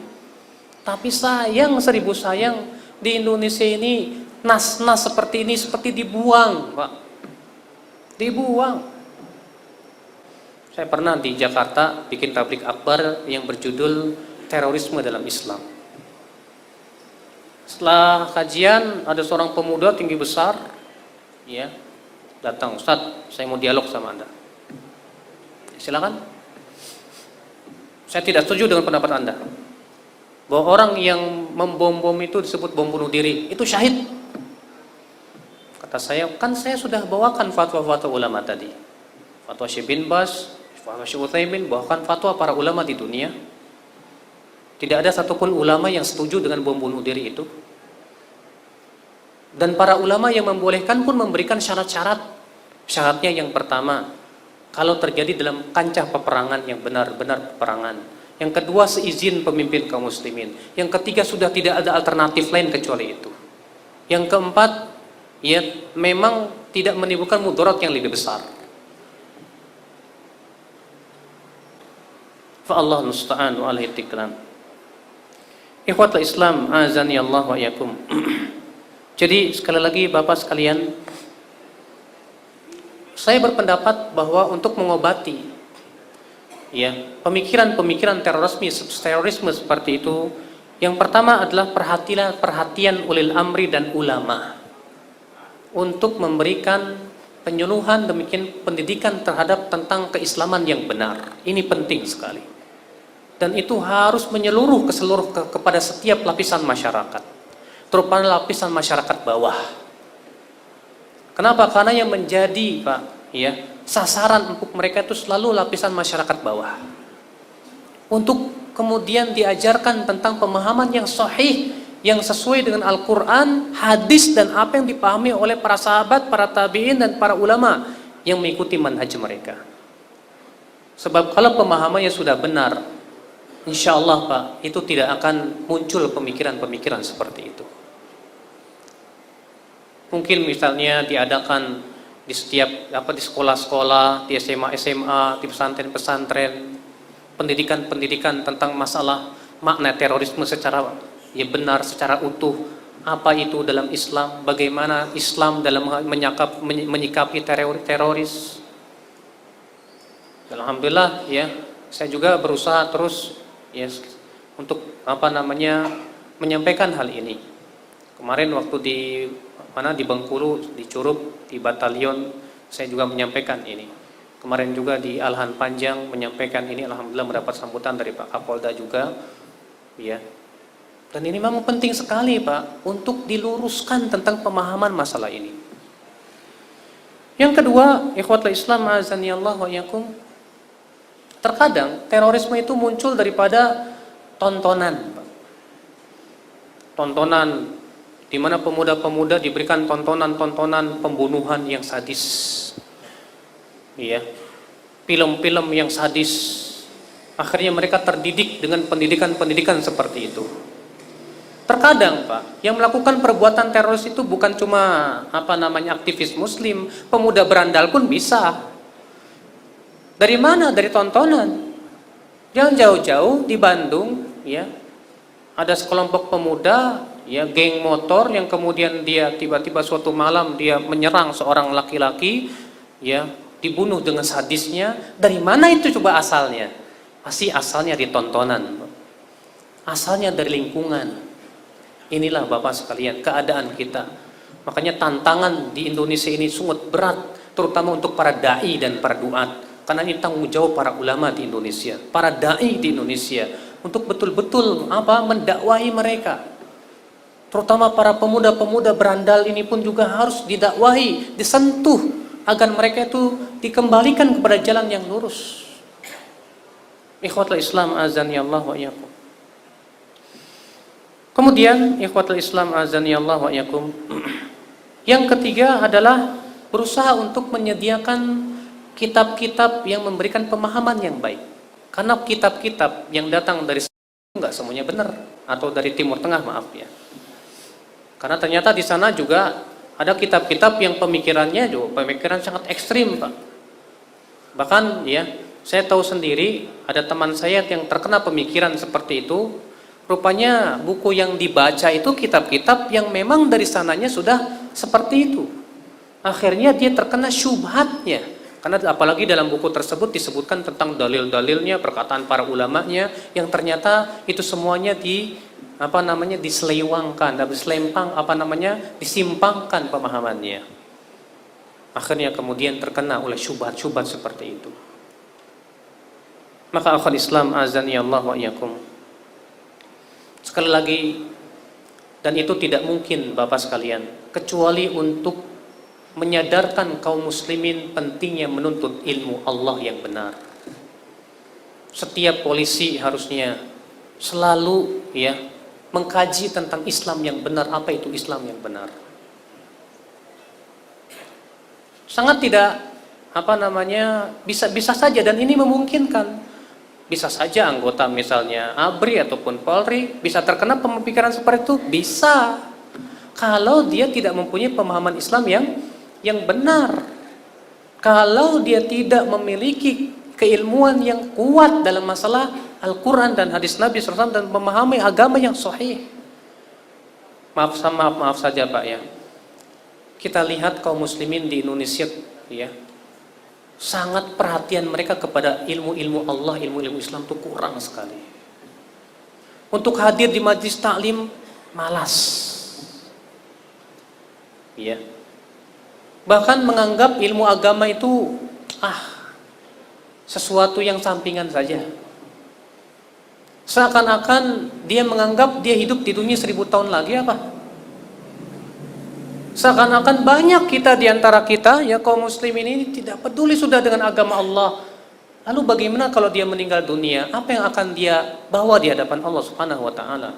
Tapi sayang, seribu sayang, di Indonesia ini nas-nas seperti ini seperti dibuang, Pak. Dibuang. Saya pernah di Jakarta bikin tablik akbar yang berjudul Terorisme dalam Islam. Setelah kajian, ada seorang pemuda tinggi besar, ya, datang, Ustaz, saya mau dialog sama Anda. Silakan. Saya tidak setuju dengan pendapat Anda, bahwa orang yang membom itu disebut bom bunuh diri, itu syahid. Kata saya, kan saya sudah bawakan fatwa-fatwa ulama tadi, fatwa Syekh bin Baz, fatwa Syekh Utsaimin, bawakan fatwa para ulama di dunia. Tidak ada satupun ulama yang setuju dengan bom bunuh diri itu. Dan para ulama yang membolehkan pun memberikan syarat-syarat. Syaratnya yang pertama, kalau terjadi dalam kancah peperangan yang benar-benar peperangan. Yang kedua, seizin pemimpin kaum muslimin. Yang ketiga, sudah tidak ada alternatif lain kecuali itu. Yang keempat, ya memang tidak menimbulkan mudarat yang lebih besar. Fa Allah musta'an wa alaihi tiklan. Ikhwatul Islam azani Allah wa iyyakum. Jadi sekali lagi Bapak sekalian, saya berpendapat bahwa untuk mengobati ya pemikiran-pemikiran terorisme seperti itu, yang pertama adalah perhatian ulil amri dan ulama untuk memberikan penyuluhan, demikian pendidikan terhadap tentang keislaman yang benar. Ini penting sekali. Dan itu harus menyeluruh kepada setiap lapisan masyarakat, terutama lapisan masyarakat bawah. Kenapa? Karena yang menjadi sasaran empuk mereka itu selalu lapisan masyarakat bawah. Untuk kemudian diajarkan tentang pemahaman yang sahih, yang sesuai dengan Al-Quran, hadis, dan apa yang dipahami oleh para sahabat, para tabi'in, dan para ulama yang mengikuti manhaj mereka. Sebab kalau pemahamannya sudah benar, insya Allah Pak, itu tidak akan muncul pemikiran-pemikiran seperti itu. Mungkin misalnya diadakan di setiap di sekolah-sekolah, di SMA, di pesantren-pesantren, pendidikan tentang masalah makna terorisme secara benar, secara utuh. Apa itu dalam Islam? Bagaimana Islam dalam menyikapi teroris? Alhamdulillah ya, saya juga berusaha terus untuk menyampaikan hal ini. Kemarin waktu di Bengkulu, di Curup, di batalion, saya juga menyampaikan ini. Kemarin juga di Alhan Panjang menyampaikan ini, alhamdulillah mendapat sambutan dari Pak Kapolda juga, ya. Dan ini memang penting sekali Pak untuk diluruskan tentang pemahaman masalah ini. Yang kedua, ikhwatul Islam azani Allah wa iyyakum, terkadang terorisme itu muncul daripada tontonan. Tontonan di mana pemuda-pemuda diberikan tontonan-tontonan pembunuhan yang sadis. Iya. Film-film yang sadis. Akhirnya mereka terdidik dengan pendidikan-pendidikan seperti itu. Terkadang, Pak, yang melakukan perbuatan teroris itu bukan cuma aktivis muslim, pemuda berandal pun bisa. Dari mana? Dari tontonan. Jangan jauh-jauh di Bandung, ya. Ada sekelompok pemuda, ya, geng motor yang kemudian dia tiba-tiba suatu malam dia menyerang seorang laki-laki, ya, dibunuh dengan sadisnya. Dari mana itu coba asalnya? Pasti asalnya di tontonan. Asalnya dari lingkungan. Inilah Bapak sekalian keadaan kita. Makanya tantangan di Indonesia ini sangat berat, terutama untuk para dai dan para duat. Karena ini tanggung jawab para ulama di Indonesia, para dai di Indonesia untuk betul-betul mendakwahi mereka. Terutama para pemuda-pemuda berandal ini pun juga harus didakwahi, disentuh agar mereka itu dikembalikan kepada jalan yang lurus. Ikhwatul Islam azani Allah wa iyyakum. Kemudian ikhwatul Islam azani Allah wa iyyakum, yang ketiga adalah berusaha untuk menyediakan kitab-kitab yang memberikan pemahaman yang baik. Karena kitab-kitab yang datang dari enggak semuanya benar, atau dari Timur Tengah, maaf ya. Karena ternyata di sana juga ada kitab-kitab yang pemikirannya juga pemikiran sangat ekstrim, Pak. Bahkan ya, saya tahu sendiri ada teman saya yang terkena pemikiran seperti itu. Rupanya buku yang dibaca itu kitab-kitab yang memang dari sananya sudah seperti itu. Akhirnya dia terkena syubhatnya. Karena apalagi dalam buku tersebut disebutkan tentang dalil-dalilnya, perkataan para ulamanya yang ternyata itu semuanya diselewangkan, disimpangkan pemahamannya. Akhirnya kemudian terkena oleh syubhat-syubhat seperti itu. Maka akhwat Islam azani Allah wa iyyakum. Sekali lagi, dan itu tidak mungkin Bapak sekalian, kecuali untuk menyadarkan kaum muslimin pentingnya menuntut ilmu Allah yang benar. Setiap polisi harusnya selalu mengkaji tentang Islam yang benar. Apa itu Islam yang benar? Sangat tidak bisa saja, dan ini memungkinkan. Bisa saja anggota misalnya ABRI ataupun Polri bisa terkena pemikiran seperti itu, bisa. Kalau dia tidak mempunyai pemahaman Islam yang benar. Kalau dia tidak memiliki keilmuan yang kuat dalam masalah Al-Quran dan hadis Nabi SAW dan memahami agama yang sahih. Maaf saja Pak ya. Kita lihat kaum muslimin di Indonesia ya, sangat perhatian mereka kepada ilmu-ilmu Allah, ilmu-ilmu Islam itu kurang sekali. Untuk hadir di majlis taklim malas. Ya. Bahkan menganggap ilmu agama itu sesuatu yang sampingan saja. Seakan-akan dia menganggap dia hidup di dunia 1000 tahun lagi apa? Seakan-akan banyak kita di antara kita ya kaum muslimin ini tidak peduli sudah dengan agama Allah. Lalu bagaimana kalau dia meninggal dunia? Apa yang akan dia bawa di hadapan Allah Subhanahu wa taala?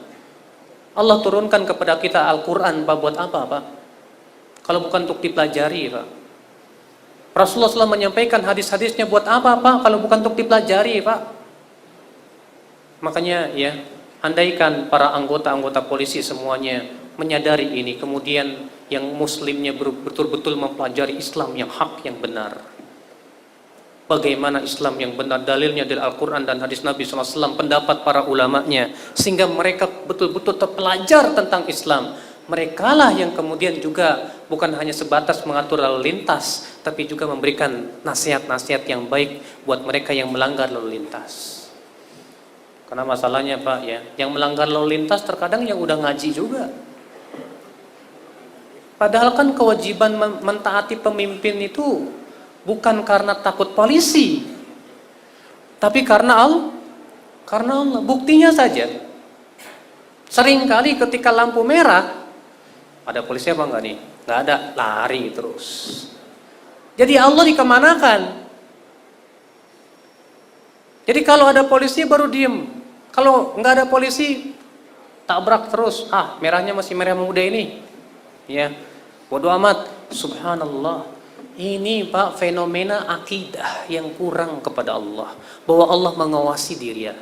Allah turunkan kepada kita Al-Qur'an buat apa, Pak? Kalau bukan untuk dipelajari, Pak. Rasulullah SAW menyampaikan hadis-hadisnya buat apa, Pak? Kalau bukan untuk dipelajari, Pak. Makanya ya, andaikan para anggota-anggota polisi semuanya menyadari ini, kemudian yang muslimnya betul-betul mempelajari Islam yang hak, yang benar. Bagaimana Islam yang benar, dalilnya dari Al-Quran dan hadis Nabi SAW, pendapat para ulamanya, sehingga mereka betul-betul terpelajar tentang Islam. Merekalah yang kemudian juga bukan hanya sebatas mengatur lalu lintas, tapi juga memberikan nasihat-nasihat yang baik buat mereka yang melanggar lalu lintas. Karena masalahnya Pak ya, yang melanggar lalu lintas terkadang yang udah ngaji juga. Padahal kan kewajiban mentaati pemimpin itu bukan karena takut polisi, tapi karena Allah. Buktinya saja, seringkali ketika lampu merah, ada polisi apa enggak nih? Enggak ada, lari terus. Jadi Allah dikemanakan? Jadi kalau ada polisi baru diem. Kalau nggak ada polisi, tabrak terus. Merahnya masih merah muda ini. Ya, bodoh amat. Subhanallah. Ini Pak fenomena akidah yang kurang kepada Allah. Bahwa Allah mengawasi dirinya.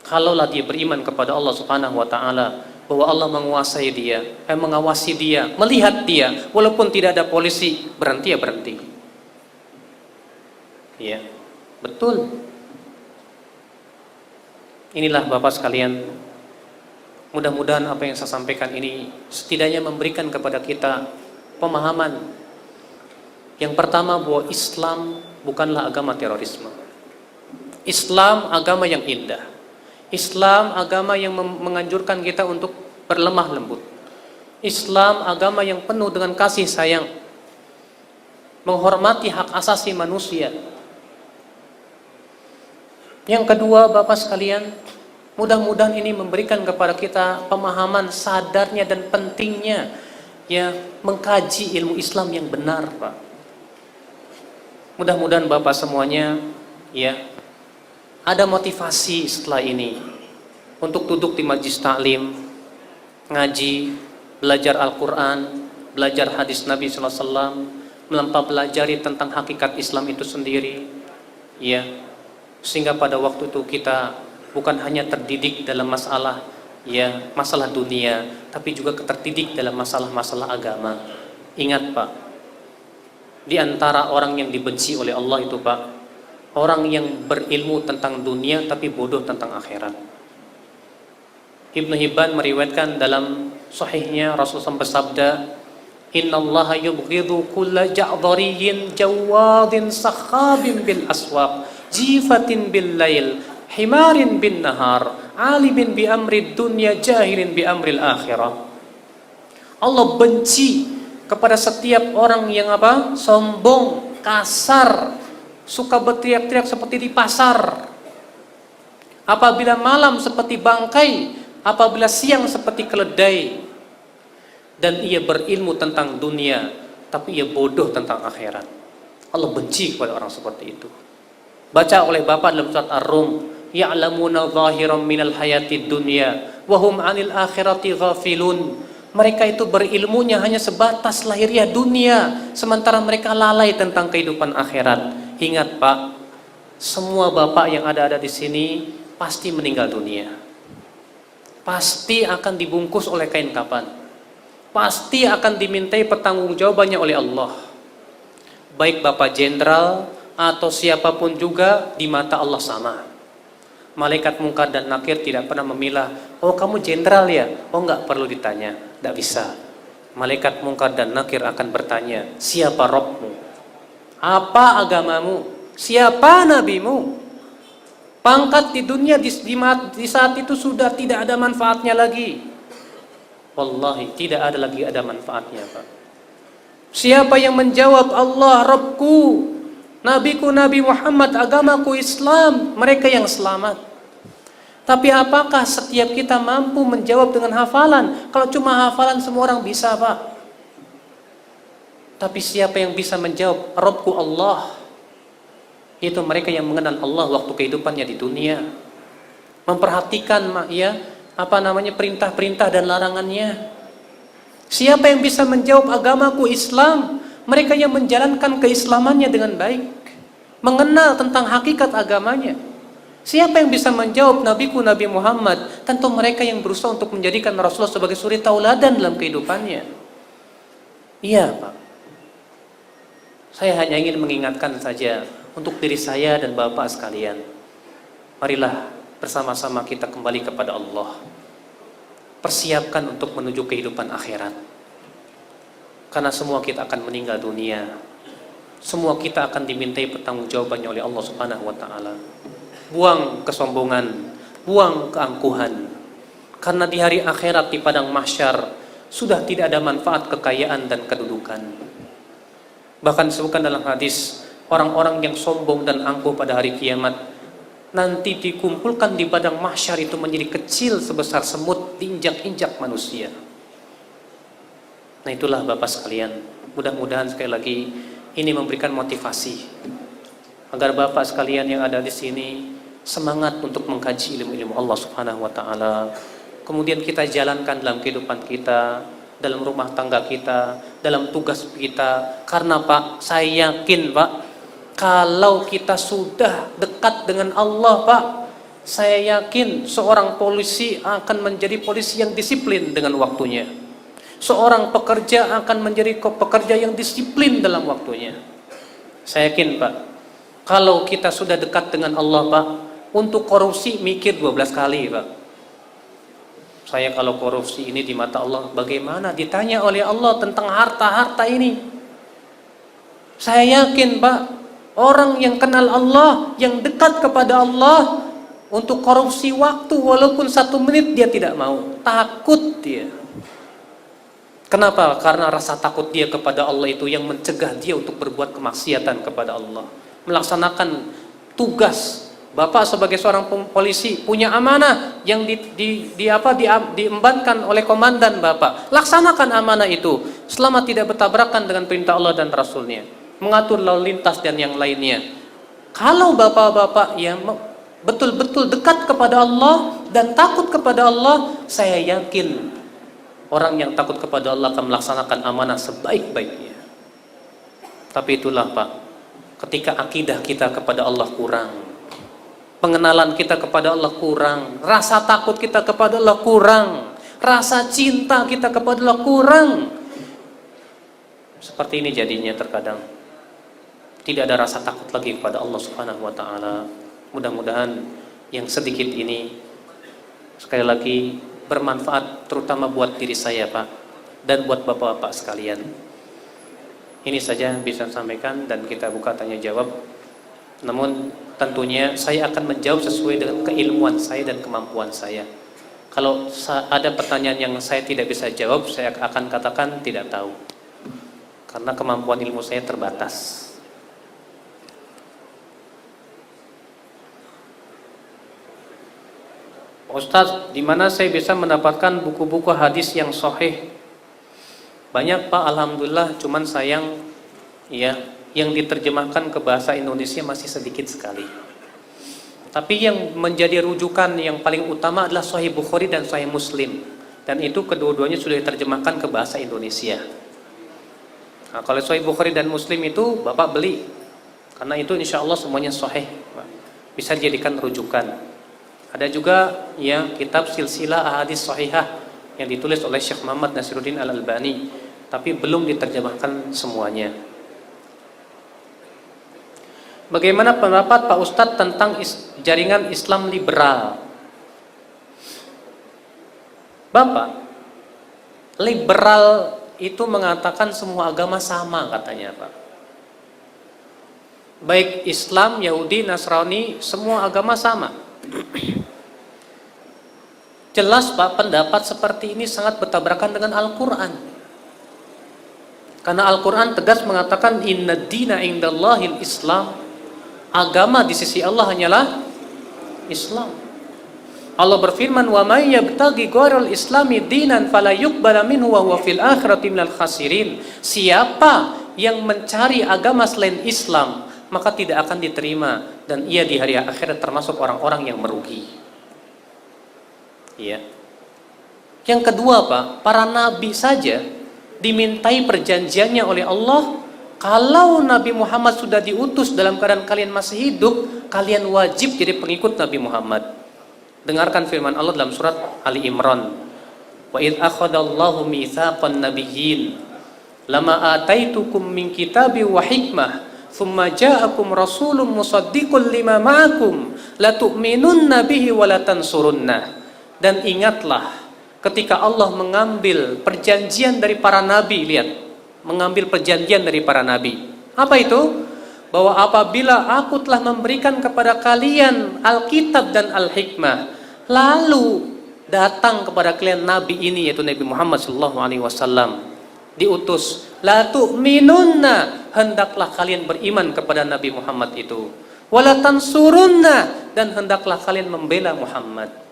Kalaulah dia beriman kepada Allah Subhanahu wa taala, bahwa Allah menguasai dia, mengawasi dia, melihat dia, walaupun tidak ada polisi, berhenti ya berhenti. Ya, betul. Inilah Bapak sekalian, mudah-mudahan apa yang saya sampaikan ini setidaknya memberikan kepada kita pemahaman. Yang pertama, bahwa Islam bukanlah agama terorisme. Islam agama yang indah. Islam agama yang menganjurkan kita untuk berlemah lembut. Islam agama yang penuh dengan kasih sayang, menghormati hak asasi manusia. Yang kedua, Bapak sekalian, mudah-mudahan ini memberikan kepada kita pemahaman sadarnya dan pentingnya ya mengkaji ilmu Islam yang benar, Pak. Mudah-mudahan Bapak semuanya ya ada motivasi setelah ini untuk duduk di majlis taklim, ngaji, belajar Al-Quran, belajar hadis Nabi SAW, mempelajari tentang hakikat Islam itu sendiri, ya, sehingga pada waktu itu kita bukan hanya terdidik dalam masalah ya masalah dunia, tapi juga terdidik dalam masalah-masalah agama. Ingat Pak, di antara orang yang dibenci oleh Allah itu Pak, orang yang berilmu tentang dunia tapi bodoh tentang akhirat. Ibnu Hibban meriwayatkan dalam sahihnya Rasulullah bersabda, "Innallaha yubghidhu kulla ja'dhariyyin jawadin sakhabin bil aswaq, jifatin bil lail, himarin bin nahar, alimin bi amri dunya, jahilin bi amril akhirah." Allah benci kepada setiap orang yang apa? Sombong, kasar, suka berteriak-teriak seperti di pasar. Apabila malam seperti bangkai, apabila siang seperti keledai. Dan ia berilmu tentang dunia, tapi ia bodoh tentang akhirat. Allah benci kepada orang seperti itu. Baca oleh Bapak dalam surat Ar-Rum, "Ya'lamuna zahiran minal hayatid dunya wa hum 'anil akhirati ghafilun." Mereka itu berilmunya hanya sebatas lahiriah dunia, sementara mereka lalai tentang kehidupan akhirat. Ingat Pak, semua bapak yang ada di sini pasti meninggal dunia. Pasti akan dibungkus oleh kain kafan. Pasti akan dimintai pertanggungjawabannya oleh Allah. Baik bapak jenderal atau siapapun juga di mata Allah sama. Malaikat Munkar dan Nakir tidak pernah memilah, "Oh kamu jenderal ya?" Oh enggak perlu ditanya, enggak bisa. Malaikat Munkar dan Nakir akan bertanya, "Siapa Rabbmu? Apa agamamu? Siapa nabimu?" Pangkat di dunia di saat itu sudah tidak ada manfaatnya lagi. Wallahi tidak ada lagi ada manfaatnya Pak. Siapa yang menjawab, "Allah Rabbku, nabiku Nabi Muhammad, agamaku Islam," mereka yang selamat. Tapi apakah setiap kita mampu menjawab dengan hafalan? Kalau cuma hafalan semua orang bisa Pak. Tapi siapa yang bisa menjawab, "Rabbku Allah," itu mereka yang mengenal Allah waktu kehidupannya di dunia, memperhatikan perintah-perintah dan larangannya. Siapa yang bisa menjawab, "Agamaku Islam," mereka yang menjalankan keislamannya dengan baik, mengenal tentang hakikat agamanya. Siapa yang bisa menjawab, "Nabiku Nabi Muhammad," tentu mereka yang berusaha untuk menjadikan Rasulullah sebagai suri tauladan dalam kehidupannya. Iya Pak, saya hanya ingin mengingatkan saja untuk diri saya dan Bapak sekalian. Marilah bersama-sama kita kembali kepada Allah. Persiapkan untuk menuju kehidupan akhirat. Karena semua kita akan meninggal dunia. Semua kita akan dimintai pertanggungjawabannya oleh Allah Subhanahu wa taala. Buang kesombongan, buang keangkuhan. Karena di hari akhirat di padang mahsyar sudah tidak ada manfaat kekayaan dan kedudukan. Bahkan disebutkan dalam hadis, orang-orang yang sombong dan angkuh pada hari kiamat nanti dikumpulkan di padang mahsyar itu menjadi kecil sebesar semut diinjak-injak manusia. Nah itulah Bapak sekalian, mudah-mudahan sekali lagi ini memberikan motivasi agar Bapak sekalian yang ada di sini semangat untuk mengkaji ilmu-ilmu Allah Subhanahu wa taala. Kemudian kita jalankan dalam kehidupan kita, dalam rumah tangga kita, dalam tugas kita. Karena Pak, saya yakin Pak, kalau kita sudah dekat dengan Allah Pak, saya yakin seorang polisi akan menjadi polisi yang disiplin dengan waktunya. Seorang pekerja akan menjadi pekerja yang disiplin dalam waktunya. Saya yakin Pak, kalau kita sudah dekat dengan Allah Pak, untuk korupsi mikir 12 kali Pak. Saya kalau korupsi ini di mata Allah bagaimana? Ditanya oleh Allah tentang harta-harta ini. Saya yakin Pak, orang yang kenal Allah, yang dekat kepada Allah, untuk korupsi waktu walaupun 1 menit dia tidak mau. Takut dia. Kenapa? Karena rasa takut dia kepada Allah itu yang mencegah dia untuk berbuat kemaksiatan kepada Allah. Melaksanakan tugas. Bapak sebagai seorang polisi punya amanah yang diembankan oleh komandan Bapak. Laksanakan amanah itu selama tidak bertabrakan dengan perintah Allah dan Rasulnya, mengatur lalu lintas dan yang lainnya. Kalau bapak-bapak yang betul-betul dekat kepada Allah dan takut kepada Allah, saya yakin orang yang takut kepada Allah akan melaksanakan amanah sebaik-baiknya. Tapi itulah Pak, ketika akidah kita kepada Allah kurang, pengenalan kita kepada Allah kurang, rasa takut kita kepada Allah kurang, rasa cinta kita kepada Allah kurang. Seperti ini jadinya terkadang. Tidak ada rasa takut lagi kepada Allah Subhanahu wa taala. Mudah-mudahan yang sedikit ini sekali lagi bermanfaat terutama buat diri saya Pak dan buat Bapak-bapak sekalian. Ini saja bisa saya sampaikan dan kita buka tanya jawab. Namun tentunya saya akan menjawab sesuai dengan keilmuan saya dan kemampuan saya. Kalau ada pertanyaan yang saya tidak bisa jawab, saya akan katakan tidak tahu. Karena kemampuan ilmu saya terbatas. Ustaz, di mana saya bisa mendapatkan buku-buku hadis yang sahih? Banyak Pak, alhamdulillah, cuman sayang ya, yang diterjemahkan ke bahasa Indonesia masih sedikit sekali. Tapi yang menjadi rujukan yang paling utama adalah Sahih Bukhari dan Sahih Muslim. Dan itu kedua-duanya sudah diterjemahkan ke bahasa Indonesia. Nah, kalau Sahih Bukhari dan Muslim itu Bapak beli, karena itu insya Allah semuanya sahih, bisa dijadikan rujukan. Ada juga ya kitab Silsilah Ahadits Shahihah yang ditulis oleh Syekh Muhammad Nasiruddin Al-Albani, tapi belum diterjemahkan semuanya. Bagaimana pendapat Pak Ustadz tentang jaringan Islam liberal? Bapak, liberal itu mengatakan semua agama sama katanya Pak. Baik Islam, Yahudi, Nasrani, semua agama sama. Jelas Pak, pendapat seperti ini sangat bertabrakan dengan Al-Quran. Karena Al-Quran tegas mengatakan inna dina indallahil Islam. Agama di sisi Allah hanyalah Islam. Allah berfirman wa may yabtaghi ghairal islami dinan fala yuqbala minhu wa huwa fil akhirati minal khasirin. Siapa yang mencari agama selain Islam, maka tidak akan diterima dan ia di hari akhirat termasuk orang-orang yang merugi. Ya. Yang kedua Pak, para nabi saja dimintai perjanjiannya oleh Allah, kalau Nabi Muhammad sudah diutus dalam keadaan kalian masih hidup, kalian wajib jadi pengikut Nabi Muhammad. Dengarkan firman Allah dalam surat Ali Imran. Wa idz akhadallahu mitsaqan nabiyyin lama ataitukum min kitabi wa hikmah thumma ja'akum rasulun musaddiqun lima ma'akum la tu'minunna bihi wa la tansurunna. Dan ingatlah ketika Allah mengambil perjanjian dari para nabi, lihat, mengambil perjanjian dari para nabi. Apa itu? Bahwa apabila aku telah memberikan kepada kalian Alkitab dan Al-Hikmah, lalu datang kepada kalian nabi ini, yaitu Nabi Muhammad SAW, diutus, la tu'minunna, hendaklah kalian beriman kepada Nabi Muhammad itu, wala tansurunna, dan hendaklah kalian membela Muhammad.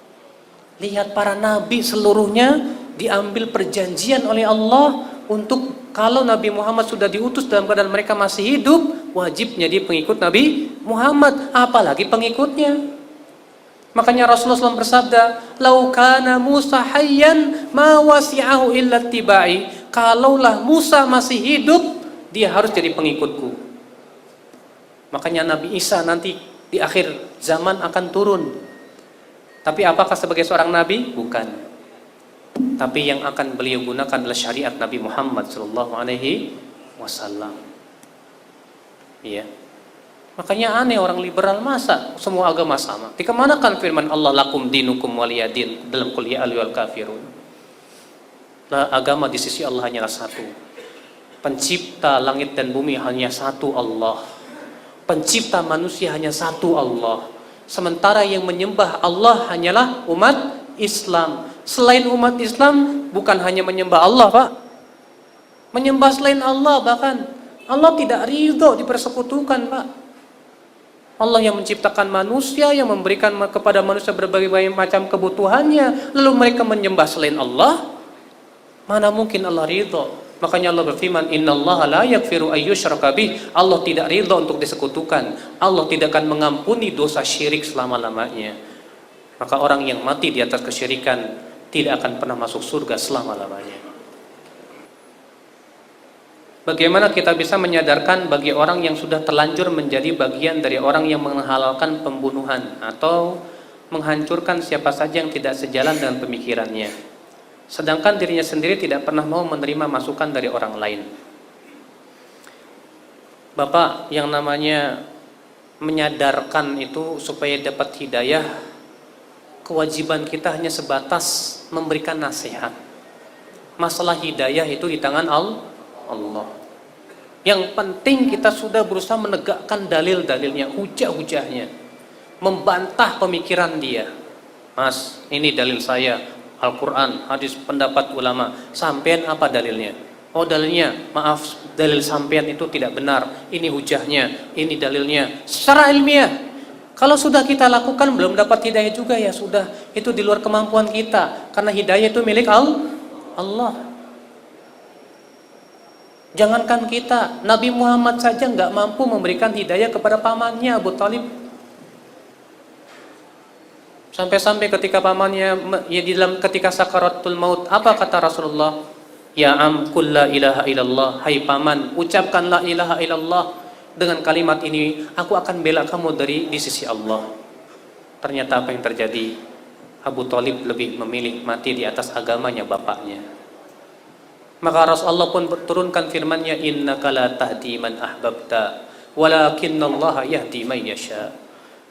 Lihat para nabi seluruhnya diambil perjanjian oleh Allah untuk kalau Nabi Muhammad sudah diutus dalam keadaan mereka masih hidup, wajib jadi pengikut Nabi Muhammad, apalagi pengikutnya. Makanya Rasulullah SAW bersabda, "Lau kana Musa hayyan ma wasi'ahu illa tibai." Kalaulah Musa masih hidup, dia harus jadi pengikutku. Makanya Nabi Isa nanti di akhir zaman akan turun. Tapi apakah sebagai seorang nabi? Bukan. Tapi yang akan beliau gunakan adalah syariat Nabi Muhammad SAW. Iya. Makanya aneh orang liberal, masa semua agama sama? Dikemanakan firman Allah, lakum dinukum waliyadin, dalam qul ya ayyuhal kafirun. Agama di sisi Allah hanyalah satu. Pencipta langit dan bumi hanya satu Allah. Pencipta manusia hanya satu Allah. Sementara yang menyembah Allah hanyalah umat Islam. Selain umat Islam bukan hanya menyembah Allah, Pak. Menyembah selain Allah bahkan. Allah tidak ridho dipersekutukan, Pak. Allah yang menciptakan manusia, yang memberikan kepada manusia berbagai macam kebutuhannya, lalu mereka menyembah selain Allah, mana mungkin Allah ridho? Makanya Allah berfirman, innallaha la yaghfiru ayyushraka bih. Allah tidak ridho untuk disekutukan. Allah tidak akan mengampuni dosa syirik selama-lamanya. Maka orang yang mati di atas kesyirikan tidak akan pernah masuk surga selama-lamanya. Bagaimana kita bisa menyadarkan bagi orang yang sudah terlanjur menjadi bagian dari orang yang menghalalkan pembunuhan atau menghancurkan siapa saja yang tidak sejalan dengan pemikirannya, sedangkan dirinya sendiri tidak pernah mau menerima masukan dari orang lain? Bapak, yang namanya menyadarkan itu supaya dapat hidayah, kewajiban kita hanya sebatas memberikan nasihat. Masalah hidayah itu di tangan Allah. Yang penting kita sudah berusaha menegakkan dalil-dalilnya, hujah-hujahnya, membantah pemikiran dia. Mas, ini dalil saya, Al-Quran, hadis, pendapat ulama. Sampean apa dalilnya? Oh, dalilnya, maaf, dalil sampean itu tidak benar. Ini hujahnya, ini dalilnya. Secara ilmiah, kalau sudah kita lakukan belum dapat hidayah juga, ya sudah, itu di luar kemampuan kita. Karena hidayah itu milik Allah. Jangankan kita, Nabi Muhammad saja nggak mampu memberikan hidayah kepada pamannya Abu Thalib. Sampai-sampai ketika pamannya, ya di dalam ketika sakaratul maut, apa kata Rasulullah? Ya am, qul la ilaha illallah. Hai paman, ucapkan la ilaha illallah. Dengan kalimat ini, aku akan bela kamu di sisi Allah. Ternyata apa yang terjadi? Abu Thalib lebih memilih mati di atas agamanya bapaknya. Maka Rasulullah pun turunkan firman-Nya, innaka la tahdi man ahbabta walakinallaha yahdi man yasha.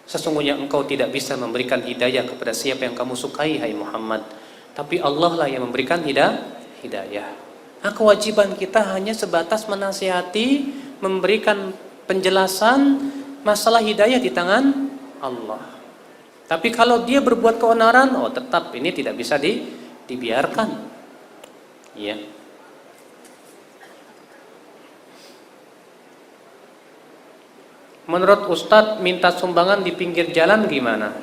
Sesungguhnya engkau tidak bisa memberikan hidayah kepada siapa yang kamu sukai, hai Muhammad, tapi Allah lah yang memberikan hidayah. Nah, kewajiban kita hanya sebatas menasihati, memberikan penjelasan. Masalah hidayah di tangan Allah. Tapi kalau dia berbuat keonaran, tetap ini tidak bisa dibiarkan. Iya. Menurut Ustadz, minta sumbangan di pinggir jalan gimana?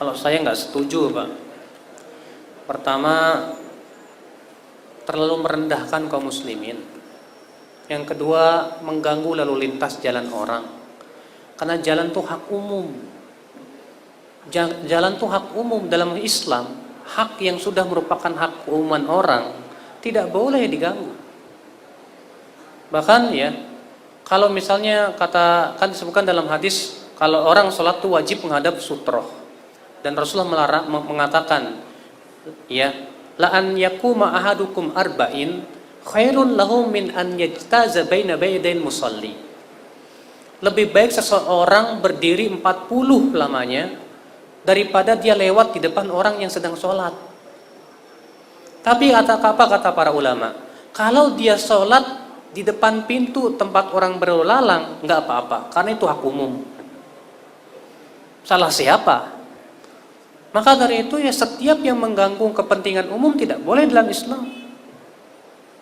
Kalau saya nggak setuju, Pak. Pertama, terlalu merendahkan kaum muslimin. Yang kedua, mengganggu lalu lintas jalan orang. Karena jalan itu hak umum. Jalan itu hak umum dalam Islam. Hak yang sudah merupakan hak keumuman orang tidak boleh diganggu. Bahkan ya, kalau misalnya kan disebutkan dalam hadis, kalau orang sholat itu wajib menghadap sutroh. Dan Rasulullah mengatakan, ya, la an yakuma ahadukum arba'in khairun lahum min an yajtaza baina baydain musalli. Lebih baik seseorang berdiri 40 lamanya daripada dia lewat di depan orang yang sedang sholat. Tapi apa kata para ulama? Kalau dia sholat di depan pintu tempat orang berlalang, nggak apa-apa, karena itu hak umum. Salah siapa? Maka dari itu ya, setiap yang mengganggu kepentingan umum tidak boleh dalam Islam.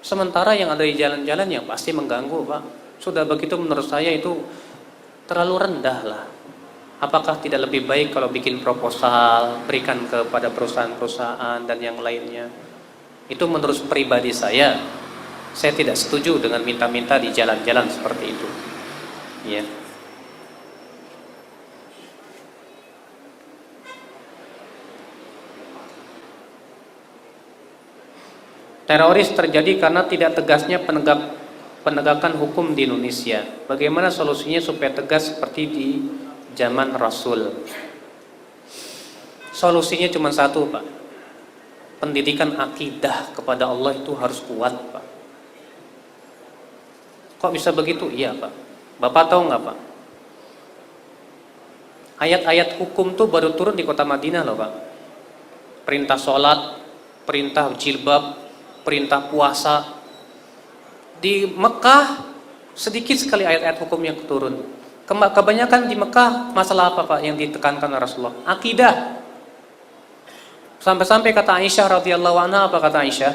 Sementara yang ada di jalan-jalan yang pasti mengganggu, Pak. Sudah begitu menurut saya itu terlalu rendah lah. Apakah tidak lebih baik kalau bikin proposal, berikan kepada perusahaan-perusahaan dan yang lainnya? Itu menurut pribadi saya tidak setuju dengan minta-minta di jalan-jalan seperti itu. Ya. Teroris terjadi karena tidak tegasnya penegakan hukum di Indonesia. Bagaimana solusinya supaya tegas seperti di zaman Rasul? Solusinya cuma satu, Pak. Pendidikan akidah kepada Allah itu harus kuat, Pak. Kok bisa begitu? Iya, Pak. Bapak tahu nggak, Pak? Ayat-ayat hukum tuh baru turun di kota Madinah loh, Pak. Perintah sholat, perintah jilbab, perintah puasa. Di Mekah sedikit sekali ayat-ayat hukum yang turun. Kebanyakan di Mekah masalah apa, Pak, yang ditekankan oleh Rasulullah? Akidah. Sampai-sampai kata Aisyah radhiyallahu anha, apa kata Aisyah?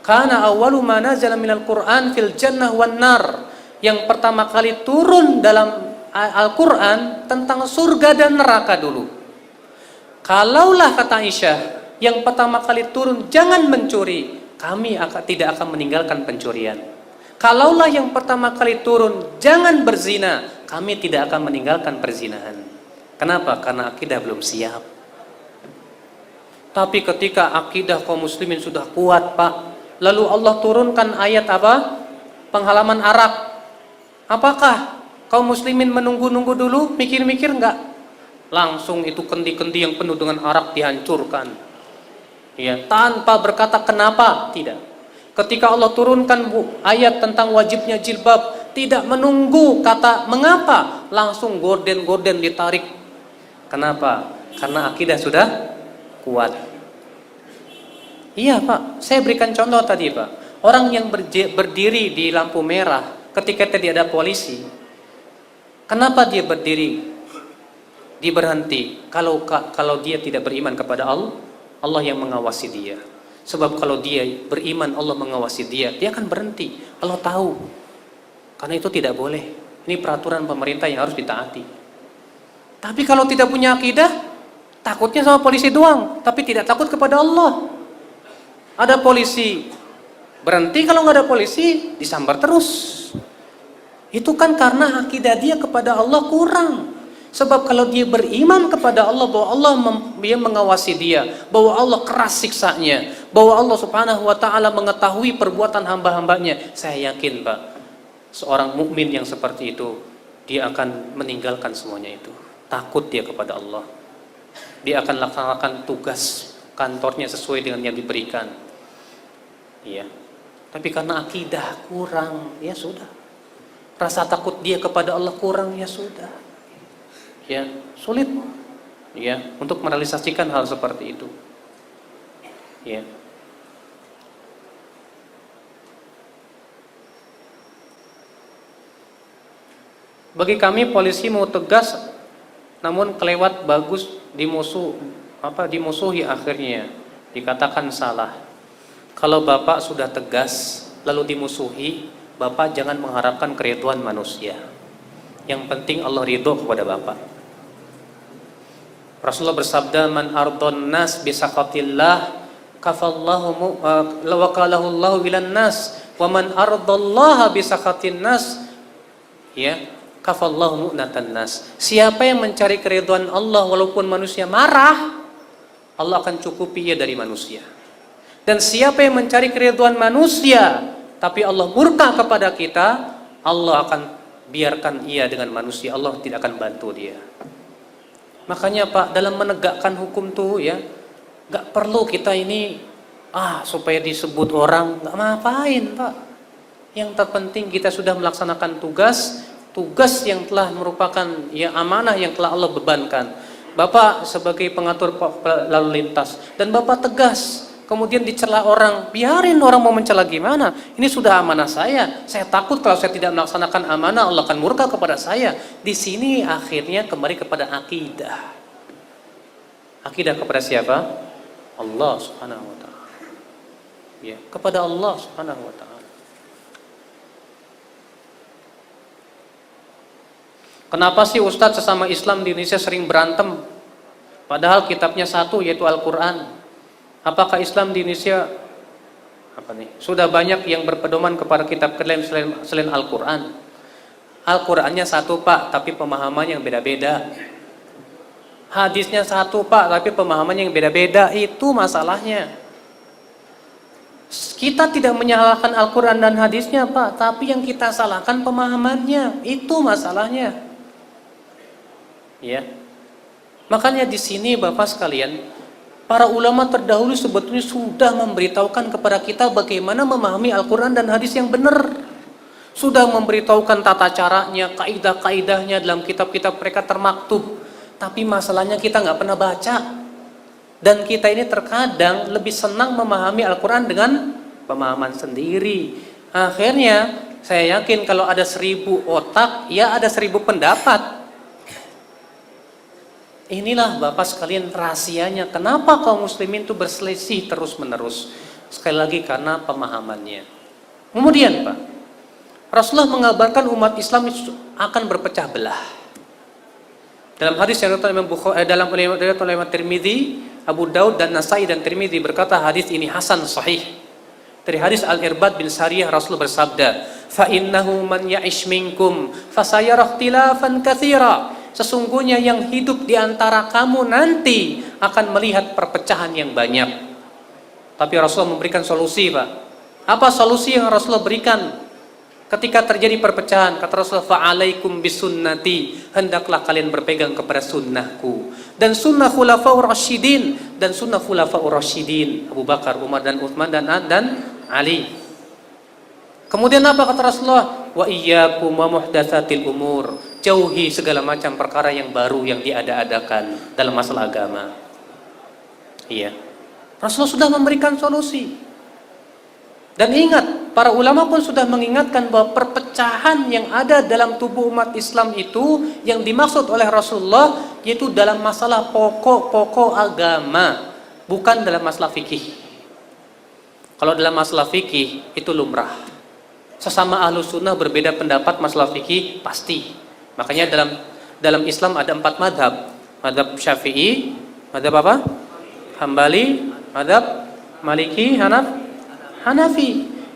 Kana awwalu ma nazala minal Qur'an fil jannah wan nar. Yang pertama kali turun dalam Al-Qur'an tentang surga dan neraka dulu. Kalaulah kata Aisyah, yang pertama kali turun jangan mencuri, kami tidak akan meninggalkan pencurian. Kalaulah yang pertama kali turun jangan berzina, kami tidak akan meninggalkan perzinahan. Kenapa? Karena akidah belum siap. Tapi ketika akidah kaum muslimin sudah kuat, Pak, lalu Allah turunkan ayat apa? Penghalaman arak. Apakah kaum muslimin menunggu-nunggu dulu, mikir-mikir enggak? Langsung itu kendi-kendi yang penuh dengan arak dihancurkan. Ya, tanpa berkata kenapa? Tidak. Ketika Allah turunkan ayat tentang wajibnya jilbab, tidak menunggu kata mengapa, langsung gorden-gorden ditarik. Kenapa? Karena akidah sudah kuat. Iya, Pak, saya berikan contoh tadi, Pak. Orang yang berdiri di lampu merah ketika tadi ada polisi, kenapa dia berdiri? Dia berhenti. Kalau dia tidak beriman kepada Allah, Allah yang mengawasi dia. Sebab kalau dia beriman, Allah mengawasi dia, dia akan berhenti. Allah tahu. Karena itu tidak boleh. Ini peraturan pemerintah yang harus ditaati. Tapi kalau tidak punya akidah, takutnya sama polisi doang, tapi tidak takut kepada Allah. Ada polisi berhenti, kalau nggak ada polisi disambar terus. Itu kan karena akidah dia kepada Allah kurang. Sebab kalau dia beriman kepada Allah bahwa Allah dia mengawasi dia, bahwa Allah keras siksanya, bahwa Allah Subhanahu wa taala mengetahui perbuatan hamba-hambanya, saya yakin, Pak, seorang mukmin yang seperti itu dia akan meninggalkan semuanya itu. Takut dia kepada Allah. Dia akan laksanakan tugas kantornya sesuai dengan yang diberikan. Iya. Tapi karena akidah kurang, ya sudah. Rasa takut dia kepada Allah kurang, ya sudah. Ya, sulit ya untuk merealisasikan hal seperti itu. Ya. Bagi kami polisi mau tegas namun kelewat bagus dimusuhi akhirnya dikatakan salah. Kalau Bapak sudah tegas lalu dimusuhi, Bapak jangan mengharapkan keriduan manusia. Yang penting Allah ridho kepada Bapak. Rasulullah bersabda, man ardon nas bisaqatillah kafallahu wakalahu Allahu bilan nas wa man ardallaha bisaqatin nas ya kafallahu mu'natan nas. Siapa yang mencari keriduan Allah walaupun manusia marah, Allah akan cukupi ia dari manusia. Dan siapa yang mencari keriduan manusia tapi Allah murka kepada kita, Allah akan biarkan ia dengan manusia, Allah tidak akan bantu dia. Makanya, Pak, dalam menegakkan hukum tuh ya, gak perlu kita ini supaya disebut orang, gak ngapain, Pak. Yang terpenting kita sudah melaksanakan tugas yang telah merupakan ya amanah yang telah Allah bebankan. Bapak sebagai pengatur lalu lintas dan Bapak tegas, kemudian dicela orang, biarin orang mau mencela gimana, ini sudah amanah saya takut kalau saya tidak melaksanakan amanah Allah akan murka kepada saya. Di sini akhirnya kembali kepada akidah. Akidah kepada siapa? Allah Subhanahu wa taala. Ya, kepada Allah Subhanahu wa taala. Kenapa sih Ustadz sesama Islam di Indonesia sering berantem? Padahal kitabnya satu, yaitu Al-Quran. Apakah Islam di Indonesia Sudah banyak yang berpedoman kepada kitab lain selain Al-Quran. Al-Qurannya satu Pak, tapi pemahamannya yang beda-beda. Hadisnya satu Pak, tapi pemahamannya yang beda-beda. Itu masalahnya. Kita tidak menyalahkan Al-Quran dan hadisnya Pak, tapi yang kita salahkan pemahamannya. Itu masalahnya. Ya. Makanya di sini Bapak sekalian, para ulama terdahulu sebetulnya sudah memberitahukan kepada kita bagaimana memahami Al-Quran dan hadis yang benar. Sudah memberitahukan tata caranya, kaidah-kaidahnya dalam kitab-kitab mereka termaktub. Tapi masalahnya kita nggak pernah baca. Dan kita ini terkadang lebih senang memahami Al-Quran dengan pemahaman sendiri. Akhirnya saya yakin kalau ada 1000 otak, ya ada 1000 pendapat. Inilah Bapak sekalian rahasianya kenapa kaum muslimin itu berselisih terus-menerus. Sekali lagi karena pemahamannya. Kemudian Pak, Rasulullah mengabarkan umat Islam itu akan berpecah belah. Dalam hadis yang dalam riwayat oleh Tirmidzi, Abu Daud dan Nasai dan Tirmidzi berkata hadis ini hasan sahih. Dari hadis Al-Irbad bin Sariyah Rasul bersabda, "Fa innahu man ya'ish minkum fasayara ikhtilafan katsira." Sesungguhnya yang hidup di antara kamu nanti akan melihat perpecahan yang banyak. Tapi Rasulullah memberikan solusi Pak. Apa solusi yang Rasulullah berikan ketika terjadi perpecahan? Kata Rasulullah, "Fa'alaikum bisunnati." Hendaklah kalian berpegang kepada sunnahku. Dan sunnah khulafaur rasyidin. Dan sunnah khulafaur rasyidin. Abu Bakar, Umar dan Utsman dan Ali. Kemudian apa kata Rasulullah? "Wa iyyakum wa muhdatsatil umur." Jauhi segala macam perkara yang baru yang diada-adakan dalam masalah agama. Iya. Rasulullah sudah memberikan solusi. Dan ingat, para ulama pun sudah mengingatkan bahwa perpecahan yang ada dalam tubuh umat Islam itu yang dimaksud oleh Rasulullah yaitu dalam masalah pokok-pokok agama, bukan dalam masalah fikih. Kalau dalam masalah fikih itu lumrah. Sesama ahlu sunnah berbeda pendapat masalah fikih pasti. Makanya dalam Islam ada 4 madhab. Madhab Syafi'i, madhab apa? Hambali, madhab Maliki, Hanafi.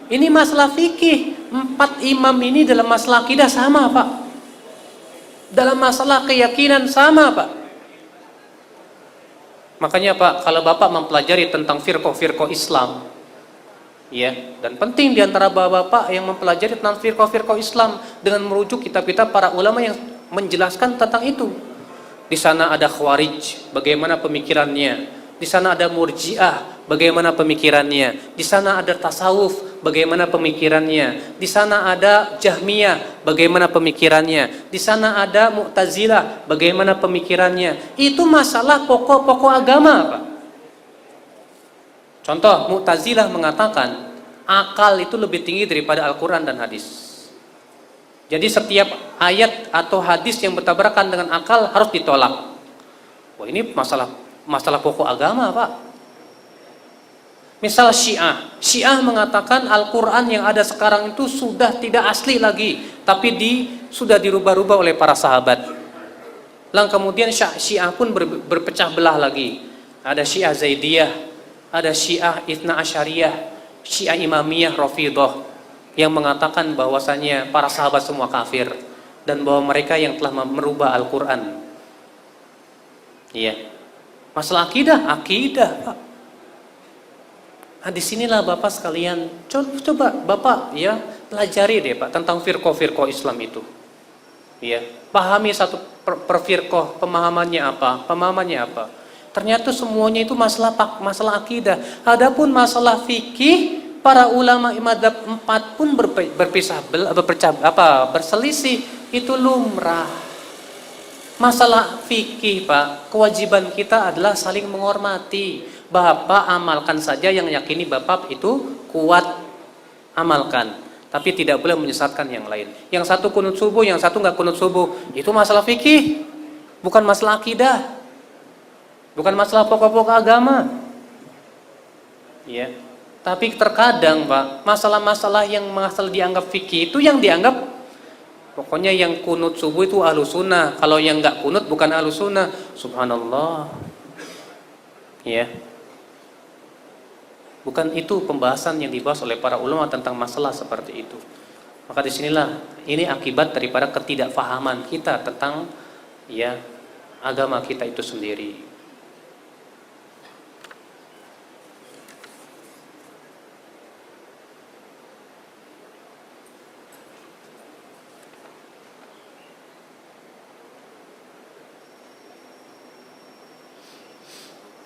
Ini masalah fikih. 4 imam ini dalam masalah akidah sama Pak. Dalam masalah keyakinan sama Pak. Makanya Pak, kalau Bapak mempelajari tentang firqah Islam, ya, dan penting diantara bapak-bapak yang mempelajari tentang firqah Islam dengan merujuk kitab-kitab para ulama yang menjelaskan tentang itu. Di sana ada Khawarij, bagaimana pemikirannya. Di sana ada Murji'ah, bagaimana pemikirannya. Di sana ada tasawuf, bagaimana pemikirannya. Di sana ada Jahmiyah, bagaimana pemikirannya. Di sana ada Mu'tazilah, bagaimana pemikirannya. Itu masalah pokok-pokok agama Pak. Contoh, Mu'tazilah mengatakan akal itu lebih tinggi daripada Al-Quran dan hadis. Jadi setiap ayat atau hadis yang bertabrakan dengan akal harus ditolak. Wah, ini masalah pokok agama Pak. Misal Syiah mengatakan Al-Quran yang ada sekarang itu sudah tidak asli lagi, tapi sudah dirubah-rubah oleh para sahabat. Lalu kemudian Syiah pun berpecah belah lagi. Ada Syiah Zaidiyah, ada Syiah Itsna Asyariyah, Syiah Imamiyah Rafidhah yang mengatakan bahwasanya para sahabat semua kafir dan bahwa mereka yang telah merubah Al-Quran. Iya. Masalah akidah Pak. Nah, disinilah Bapak sekalian, coba Bapak ya pelajari deh Pak tentang firqah Islam itu. Iya. Pahami satu per firqah, pemahamannya apa. Ternyata semuanya itu masalah akidah. Adapun masalah fikih, para ulama madzhab 4 pun berselisih, itu lumrah. Masalah fikih Pak, kewajiban kita adalah saling menghormati. Bapak amalkan saja yang yakini Bapak itu kuat, amalkan. Tapi tidak boleh menyesatkan yang lain. Yang satu kunut subuh, yang satu nggak kunut subuh. Itu masalah fikih, bukan masalah akidah. Bukan masalah pokok-pokok agama. Ya. Tapi terkadang Pak, masalah-masalah yang dianggap fikih itu yang dianggap pokoknya yang kunut subuh itu ahlu sunnah. Kalau yang nggak kunut bukan ahlu sunnah. Subhanallah. Ya. Bukan itu pembahasan yang dibahas oleh para ulama tentang masalah seperti itu. Maka disinilah ini akibat daripada ketidakfahaman kita tentang ya agama kita itu sendiri.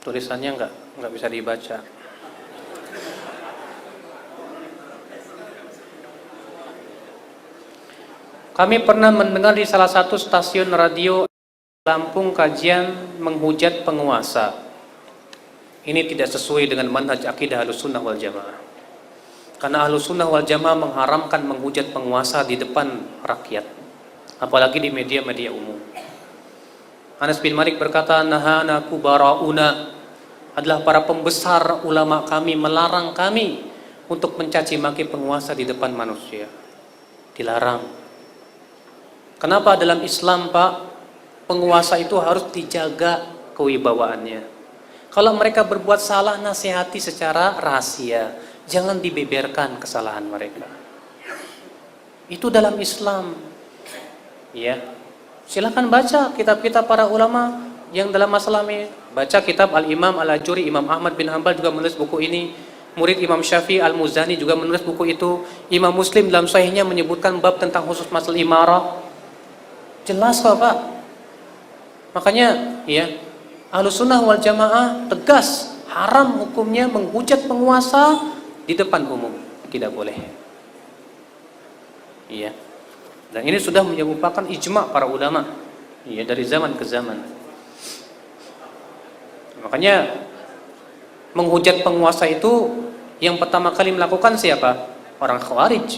Tulisannya nggak bisa dibaca. Kami pernah mendengar di salah satu stasiun radio Lampung kajian menghujat penguasa. Ini tidak sesuai dengan manhaj akidah Ahlussunnah wal Jamaah. Karena Ahlussunnah wal Jamaah mengharamkan menghujat penguasa di depan rakyat, apalagi di media-media umum. Anas bin Malik berkata, "Nahana kubarauna," adalah para pembesar ulama kami melarang kami untuk mencaci maki penguasa di depan manusia. Dilarang. Kenapa dalam Islam, Pak, penguasa itu harus dijaga kewibawaannya? Kalau mereka berbuat salah, nasihati secara rahasia, jangan dibeberkan kesalahan mereka. Itu dalam Islam. Ya. Silakan baca kitab-kitab para ulama yang dalam masalah ini. Baca kitab Al-Imam Al-Ajuri, Imam Ahmad bin Hanbal juga menulis buku ini. Murid Imam Syafi'i Al-Muzani juga menulis buku itu. Imam Muslim dalam sahihnya menyebutkan bab tentang khusus masalah imarah. Jelas kok, Pak. Makanya ya, Ahlussunnah wal Jamaah tegas haram hukumnya menghujat penguasa di depan umum. Tidak boleh. Iya. Dan ini sudah merupakan ijma' para ulama. Iya, dari zaman ke zaman. Makanya menghujat penguasa itu yang pertama kali melakukan siapa? Orang Khawarij.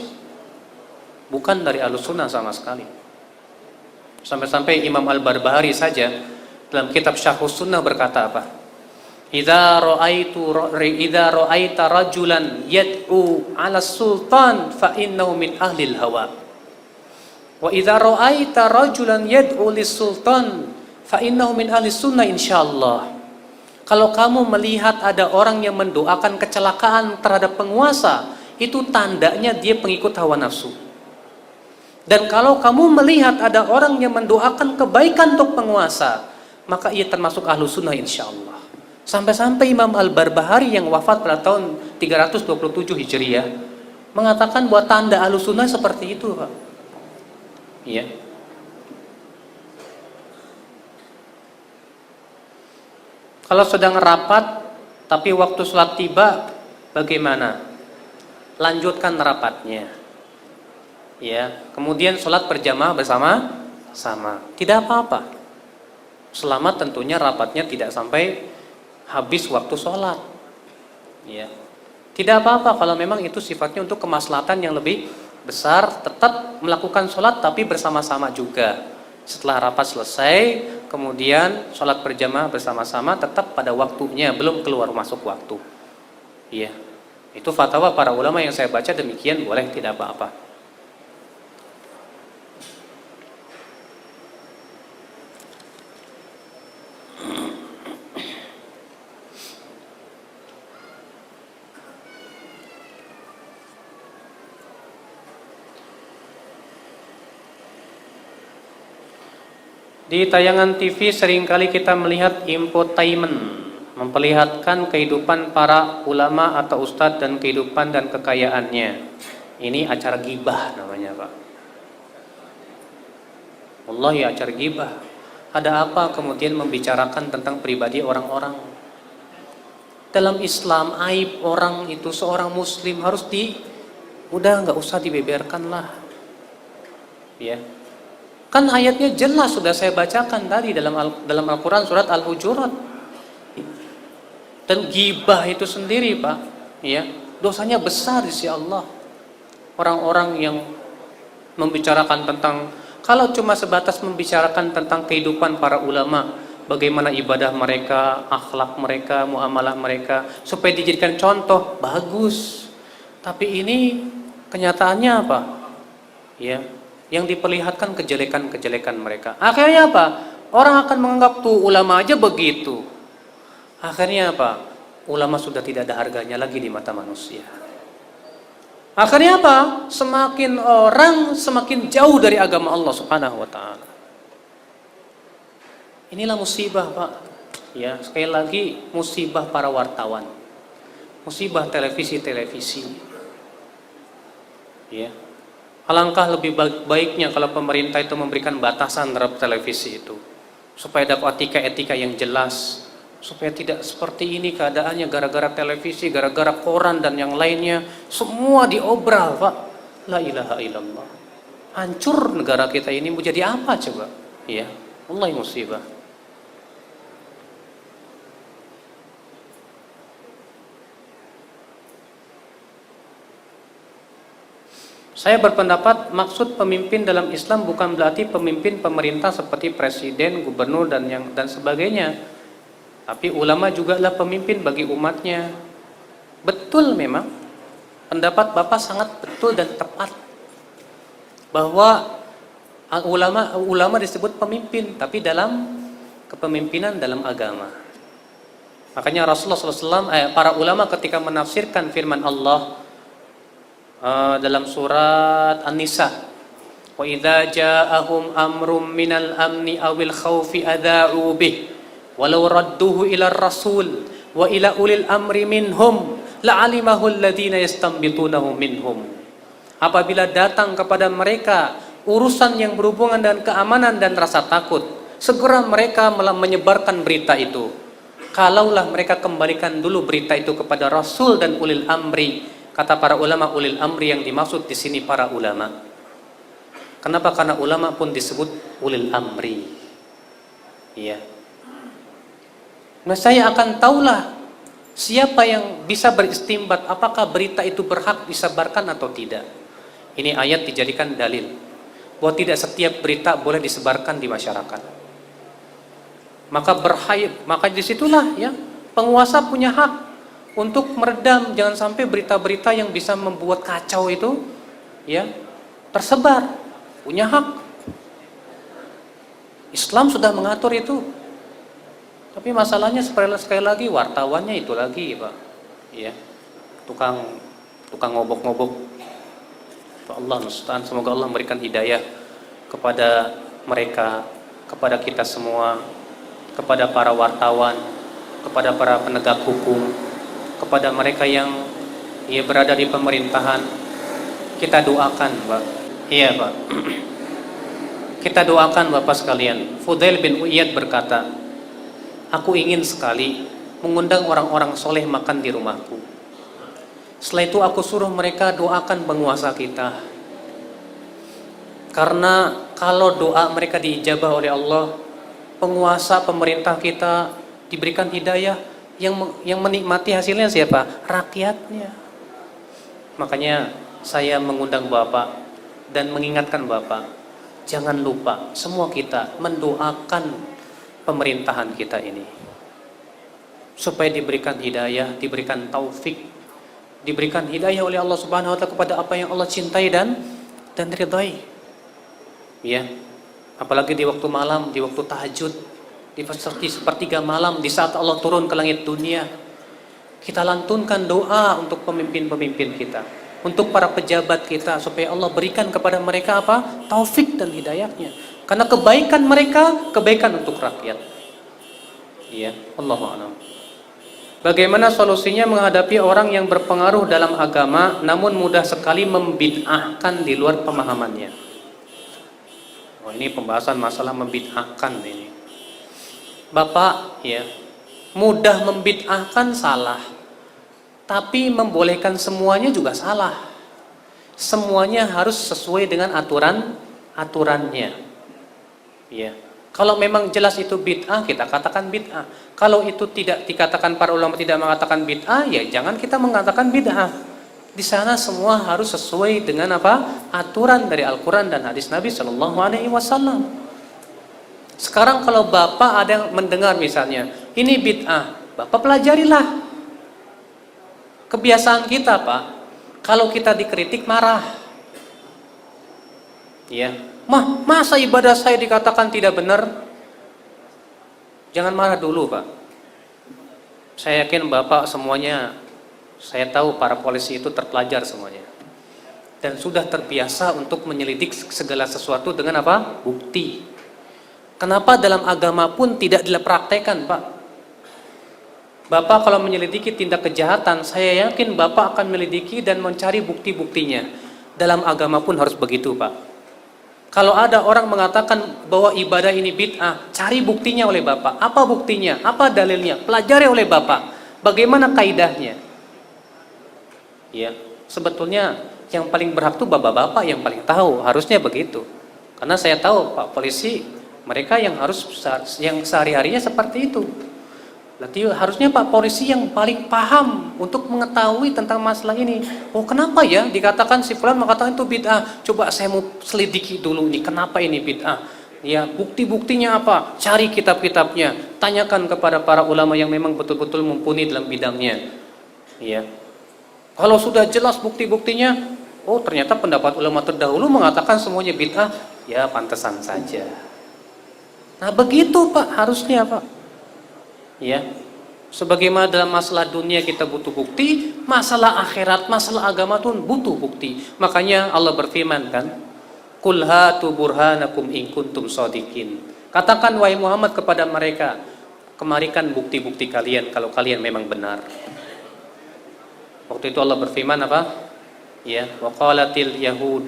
Bukan dari Ahlussunnah sama sekali. Sampai-sampai Imam Al-Barbahari saja dalam kitab Syarhus Sunnah berkata apa? Idza ra'aita rajulan yad'u 'ala sultan fa innahu min ahli al-hawa. Wa idza ra'aita rajulan yad'u lis-sultan fa innahu min ahli sunnah insyaallah. Kalau kamu melihat ada orang yang mendoakan kecelakaan terhadap penguasa, itu tandanya dia pengikut hawa nafsu. Dan kalau kamu melihat ada orang yang mendoakan kebaikan untuk penguasa, maka ia termasuk Ahlussunnah insyaallah. Sampai-sampai Imam Al-Barbahari yang wafat pada tahun 327 Hijriah mengatakan bahwa tanda Ahlussunnah seperti itu, Pak. Iya. Kalau sedang rapat tapi waktu sholat tiba, bagaimana? Lanjutkan rapatnya. Ya, kemudian sholat berjamaah bersama-sama. Tidak apa-apa. Selama tentunya rapatnya tidak sampai habis waktu sholat. Ya. Tidak apa-apa kalau memang itu sifatnya untuk kemaslahatan yang lebih besar, tetap melakukan sholat tapi bersama-sama juga. Setelah rapat selesai, kemudian sholat berjamaah bersama-sama tetap pada waktunya, belum keluar masuk waktu. Iya, itu fatwa para ulama yang saya baca demikian, boleh, tidak apa-apa. Di tayangan TV seringkali kita melihat infotainment, memperlihatkan kehidupan para ulama atau ustadz dan kehidupan dan kekayaannya. Ini acara ghibah namanya, Pak. Wallahi acara ghibah. Ada apa kemudian membicarakan tentang pribadi orang-orang? Dalam Islam aib orang itu seorang muslim harus udah nggak usah dibeberkan lah. Ya. Kan ayatnya jelas sudah saya bacakan tadi dalam Al-Quran surat Al-Hujurat. Dan ghibah itu sendiri, Pak, ya, dosanya besar di sisi Allah. Orang-orang yang membicarakan tentang, kalau cuma sebatas membicarakan tentang kehidupan para ulama, bagaimana ibadah mereka, akhlak mereka, muamalah mereka, supaya dijadikan contoh, bagus. Tapi ini kenyataannya apa? Ya, yang diperlihatkan kejelekan-kejelekan mereka. Akhirnya apa? Orang akan menganggap tuh ulama aja begitu. Akhirnya apa? ulama sudah tidak ada harganya lagi di mata manusia. Akhirnya apa? Semakin orang semakin jauh dari agama Allah Subhanahu wa taala. Inilah musibah, Pak. Ya, sekali lagi musibah para wartawan. Musibah televisi-televisi. Ya. Alangkah lebih baiknya kalau pemerintah itu memberikan batasan terhadap televisi itu, supaya dapat etika-etika yang jelas, supaya tidak seperti ini keadaannya gara-gara televisi, gara-gara koran dan yang lainnya, semua diobral, Pak. La ilaha illallah. Hancur negara kita ini, mau jadi apa coba? Ya, wallahi musibah. Saya berpendapat maksud pemimpin dalam Islam bukan berarti pemimpin pemerintah seperti presiden, gubernur dan sebagainya. Tapi ulama juga adalah pemimpin bagi umatnya. Betul memang. Pendapat Bapak sangat betul dan tepat. Bahwa ulama disebut pemimpin, tapi dalam kepemimpinan dalam agama. Makanya Rasulullah SAW, para ulama ketika menafsirkan firman Allah dalam surat An-Nisa, wa idza ja'ahum amrum minal amni awil khaufi adha'u bih walau radduhu ila rasul wa ila ulil amri minhum la'alimahu alladhina yastanbitunahu minhum. Apabila datang kepada mereka urusan yang berhubungan dengan keamanan dan rasa takut, segera mereka menyebarkan berita itu. Kalaulah mereka kembalikan dulu berita itu kepada rasul dan ulil amri. Kata para ulama, ulil amri yang dimaksud di sini para ulama. Kenapa? Karena ulama pun disebut ulil amri. Iya. Nah, saya akan tahulah siapa yang bisa beristimbat apakah berita itu berhak disebarkan atau tidak. Ini ayat dijadikan dalil bahwa tidak setiap berita boleh disebarkan di masyarakat. Maka disitulah ya penguasa punya hak untuk meredam, jangan sampai berita-berita yang bisa membuat kacau itu ya tersebar. Punya hak. Islam sudah mengatur itu. Tapi masalahnya sekali lagi wartawannya itu lagi, Pak. Ya. Tukang ngobok-ngobok. Allah musta'an, semoga Allah memberikan hidayah kepada mereka, kepada kita semua, kepada para wartawan, kepada para penegak hukum, kepada mereka yang berada di pemerintahan. Kita doakan, Pak. Iya, Pak. Kita doakan Bapak sekalian. Fudail bin Uiyad berkata, aku ingin sekali mengundang orang-orang soleh makan di rumahku. Setelah itu aku suruh mereka doakan penguasa kita. Karena kalau doa mereka diijabah oleh Allah, penguasa pemerintah kita diberikan hidayah, yang menikmati hasilnya siapa? Rakyatnya. Makanya saya mengundang Bapak dan mengingatkan Bapak, jangan lupa semua kita mendoakan pemerintahan kita ini supaya diberikan hidayah, diberikan taufik, diberikan hidayah oleh Allah Subhanahu wa taala kepada apa yang Allah cintai dan ridai. Ya. Apalagi di waktu malam, di waktu tahajud, di sepertiga malam, di saat Allah turun ke langit dunia, kita lantunkan doa untuk pemimpin-pemimpin kita, untuk para pejabat kita, supaya Allah berikan kepada mereka apa? Taufik dan hidayahnya. Karena kebaikan mereka, kebaikan untuk rakyat. Iya, Allahu a'lam. Bagaimana solusinya menghadapi orang yang berpengaruh dalam agama, namun mudah sekali membid'ahkan di luar pemahamannya? Oh, ini pembahasan masalah membid'ahkan ini. Bapak, ya, mudah membid'ahkan salah, tapi membolehkan semuanya juga salah. Semuanya harus sesuai dengan aturannya. Ya. Kalau memang jelas itu bid'ah, kita katakan bid'ah. Kalau itu tidak dikatakan, para ulama tidak mengatakan bid'ah, ya jangan kita mengatakan bid'ah. Di sana semua harus sesuai dengan apa? Aturan dari Al-Quran dan hadis Nabi Shallallahu Alaihi Wasallam. Sekarang kalau Bapak ada yang mendengar misalnya, ini bid'ah, Bapak pelajarilah. Kebiasaan kita, Pak, kalau kita dikritik marah. Ya, masa ibadah saya dikatakan tidak benar? Jangan marah dulu, Pak. Saya yakin Bapak semuanya, saya tahu para polisi itu terpelajar semuanya. Dan sudah terbiasa untuk menyelidik segala sesuatu dengan apa? Bukti. Kenapa dalam agama pun tidak dipraktekkan, Pak? Bapak kalau menyelidiki tindak kejahatan, saya yakin Bapak akan menyelidiki dan mencari bukti-buktinya. Dalam agama pun harus begitu, Pak. Kalau ada orang mengatakan bahwa ibadah ini bid'ah, cari buktinya oleh Bapak. Apa buktinya? Apa dalilnya? Pelajari oleh Bapak. Bagaimana kaidahnya? Ya, sebetulnya yang paling berhak itu bapak-bapak yang paling tahu. Harusnya begitu. Karena saya tahu Pak polisi, mereka yang sehari-harinya seperti itu. Berarti harusnya Pak polisi yang paling paham untuk mengetahui tentang masalah ini. Oh, kenapa ya dikatakan si fulan mengatakan itu bid'ah? Coba saya mau selidiki dulu ini, kenapa ini bid'ah? Ya, bukti-buktinya apa? Cari kitab-kitabnya, tanyakan kepada para ulama yang memang betul-betul mumpuni dalam bidangnya. Ya. Kalau sudah jelas bukti-buktinya, oh ternyata pendapat ulama terdahulu mengatakan semuanya bid'ah, ya pantesan saja. Nah, begitu Pak, harusnya Pak. Ya, sebagaimana dalam masalah dunia kita butuh bukti, masalah akhirat, masalah agama pun butuh bukti. Makanya Allah berfirman kan, Qul hatu burhanakum in kuntum shadiqin. Katakan wahai Muhammad kepada mereka, kemarikan bukti-bukti kalian kalau kalian memang benar. Waktu itu Allah berfirman apa? Ya, wa qalatil yahud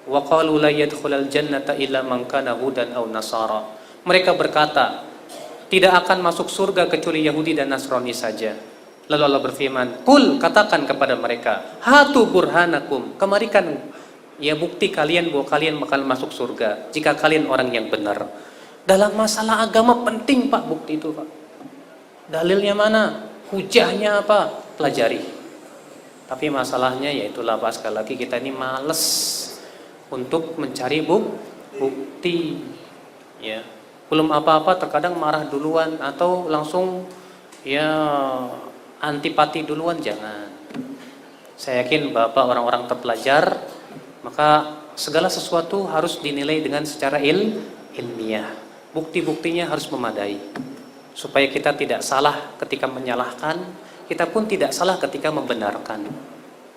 wa qalu la yadkhulul jannata illa man kana hudan aw nasara. Mereka berkata, tidak akan masuk surga kecuali Yahudi dan Nasrani saja. Lalu Allah berfirman, Qul, katakan kepada mereka, hatu burhanakum, kemarikan ya bukti kalian bahwa kalian bakal masuk surga jika kalian orang yang benar. Dalam masalah agama penting Pak bukti itu Pak. Dalilnya mana? Hujahnya apa? Pelajari. Tapi masalahnya yaitulah Pak, sekali lagi kita ini males untuk mencari bukti. Ya. Belum apa-apa terkadang marah duluan atau langsung ya antipati duluan, jangan. Saya yakin Bapak orang-orang terpelajar, maka segala sesuatu harus dinilai dengan secara ilmiah. Bukti-buktinya harus memadai. Supaya kita tidak salah ketika menyalahkan, kita pun tidak salah ketika membenarkan.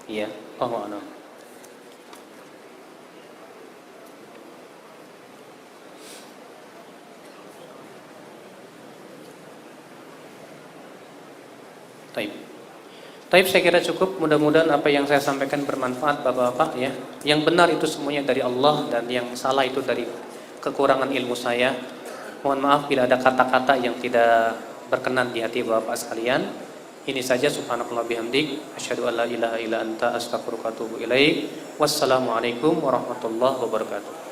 Ya, Allah. Taib, saya kira cukup. Mudah-mudahan apa yang saya sampaikan bermanfaat Bapak-bapak ya. Yang benar itu semuanya dari Allah dan yang salah itu dari kekurangan ilmu saya. Mohon maaf bila ada kata-kata yang tidak berkenan di hati Bapak sekalian. Ini saja, subhanakallah bihamdik, asyhadu an la ilaha illa anta, astaghfiruka wa atubu ilaik. Wassalamualaikum warahmatullahi wabarakatuh.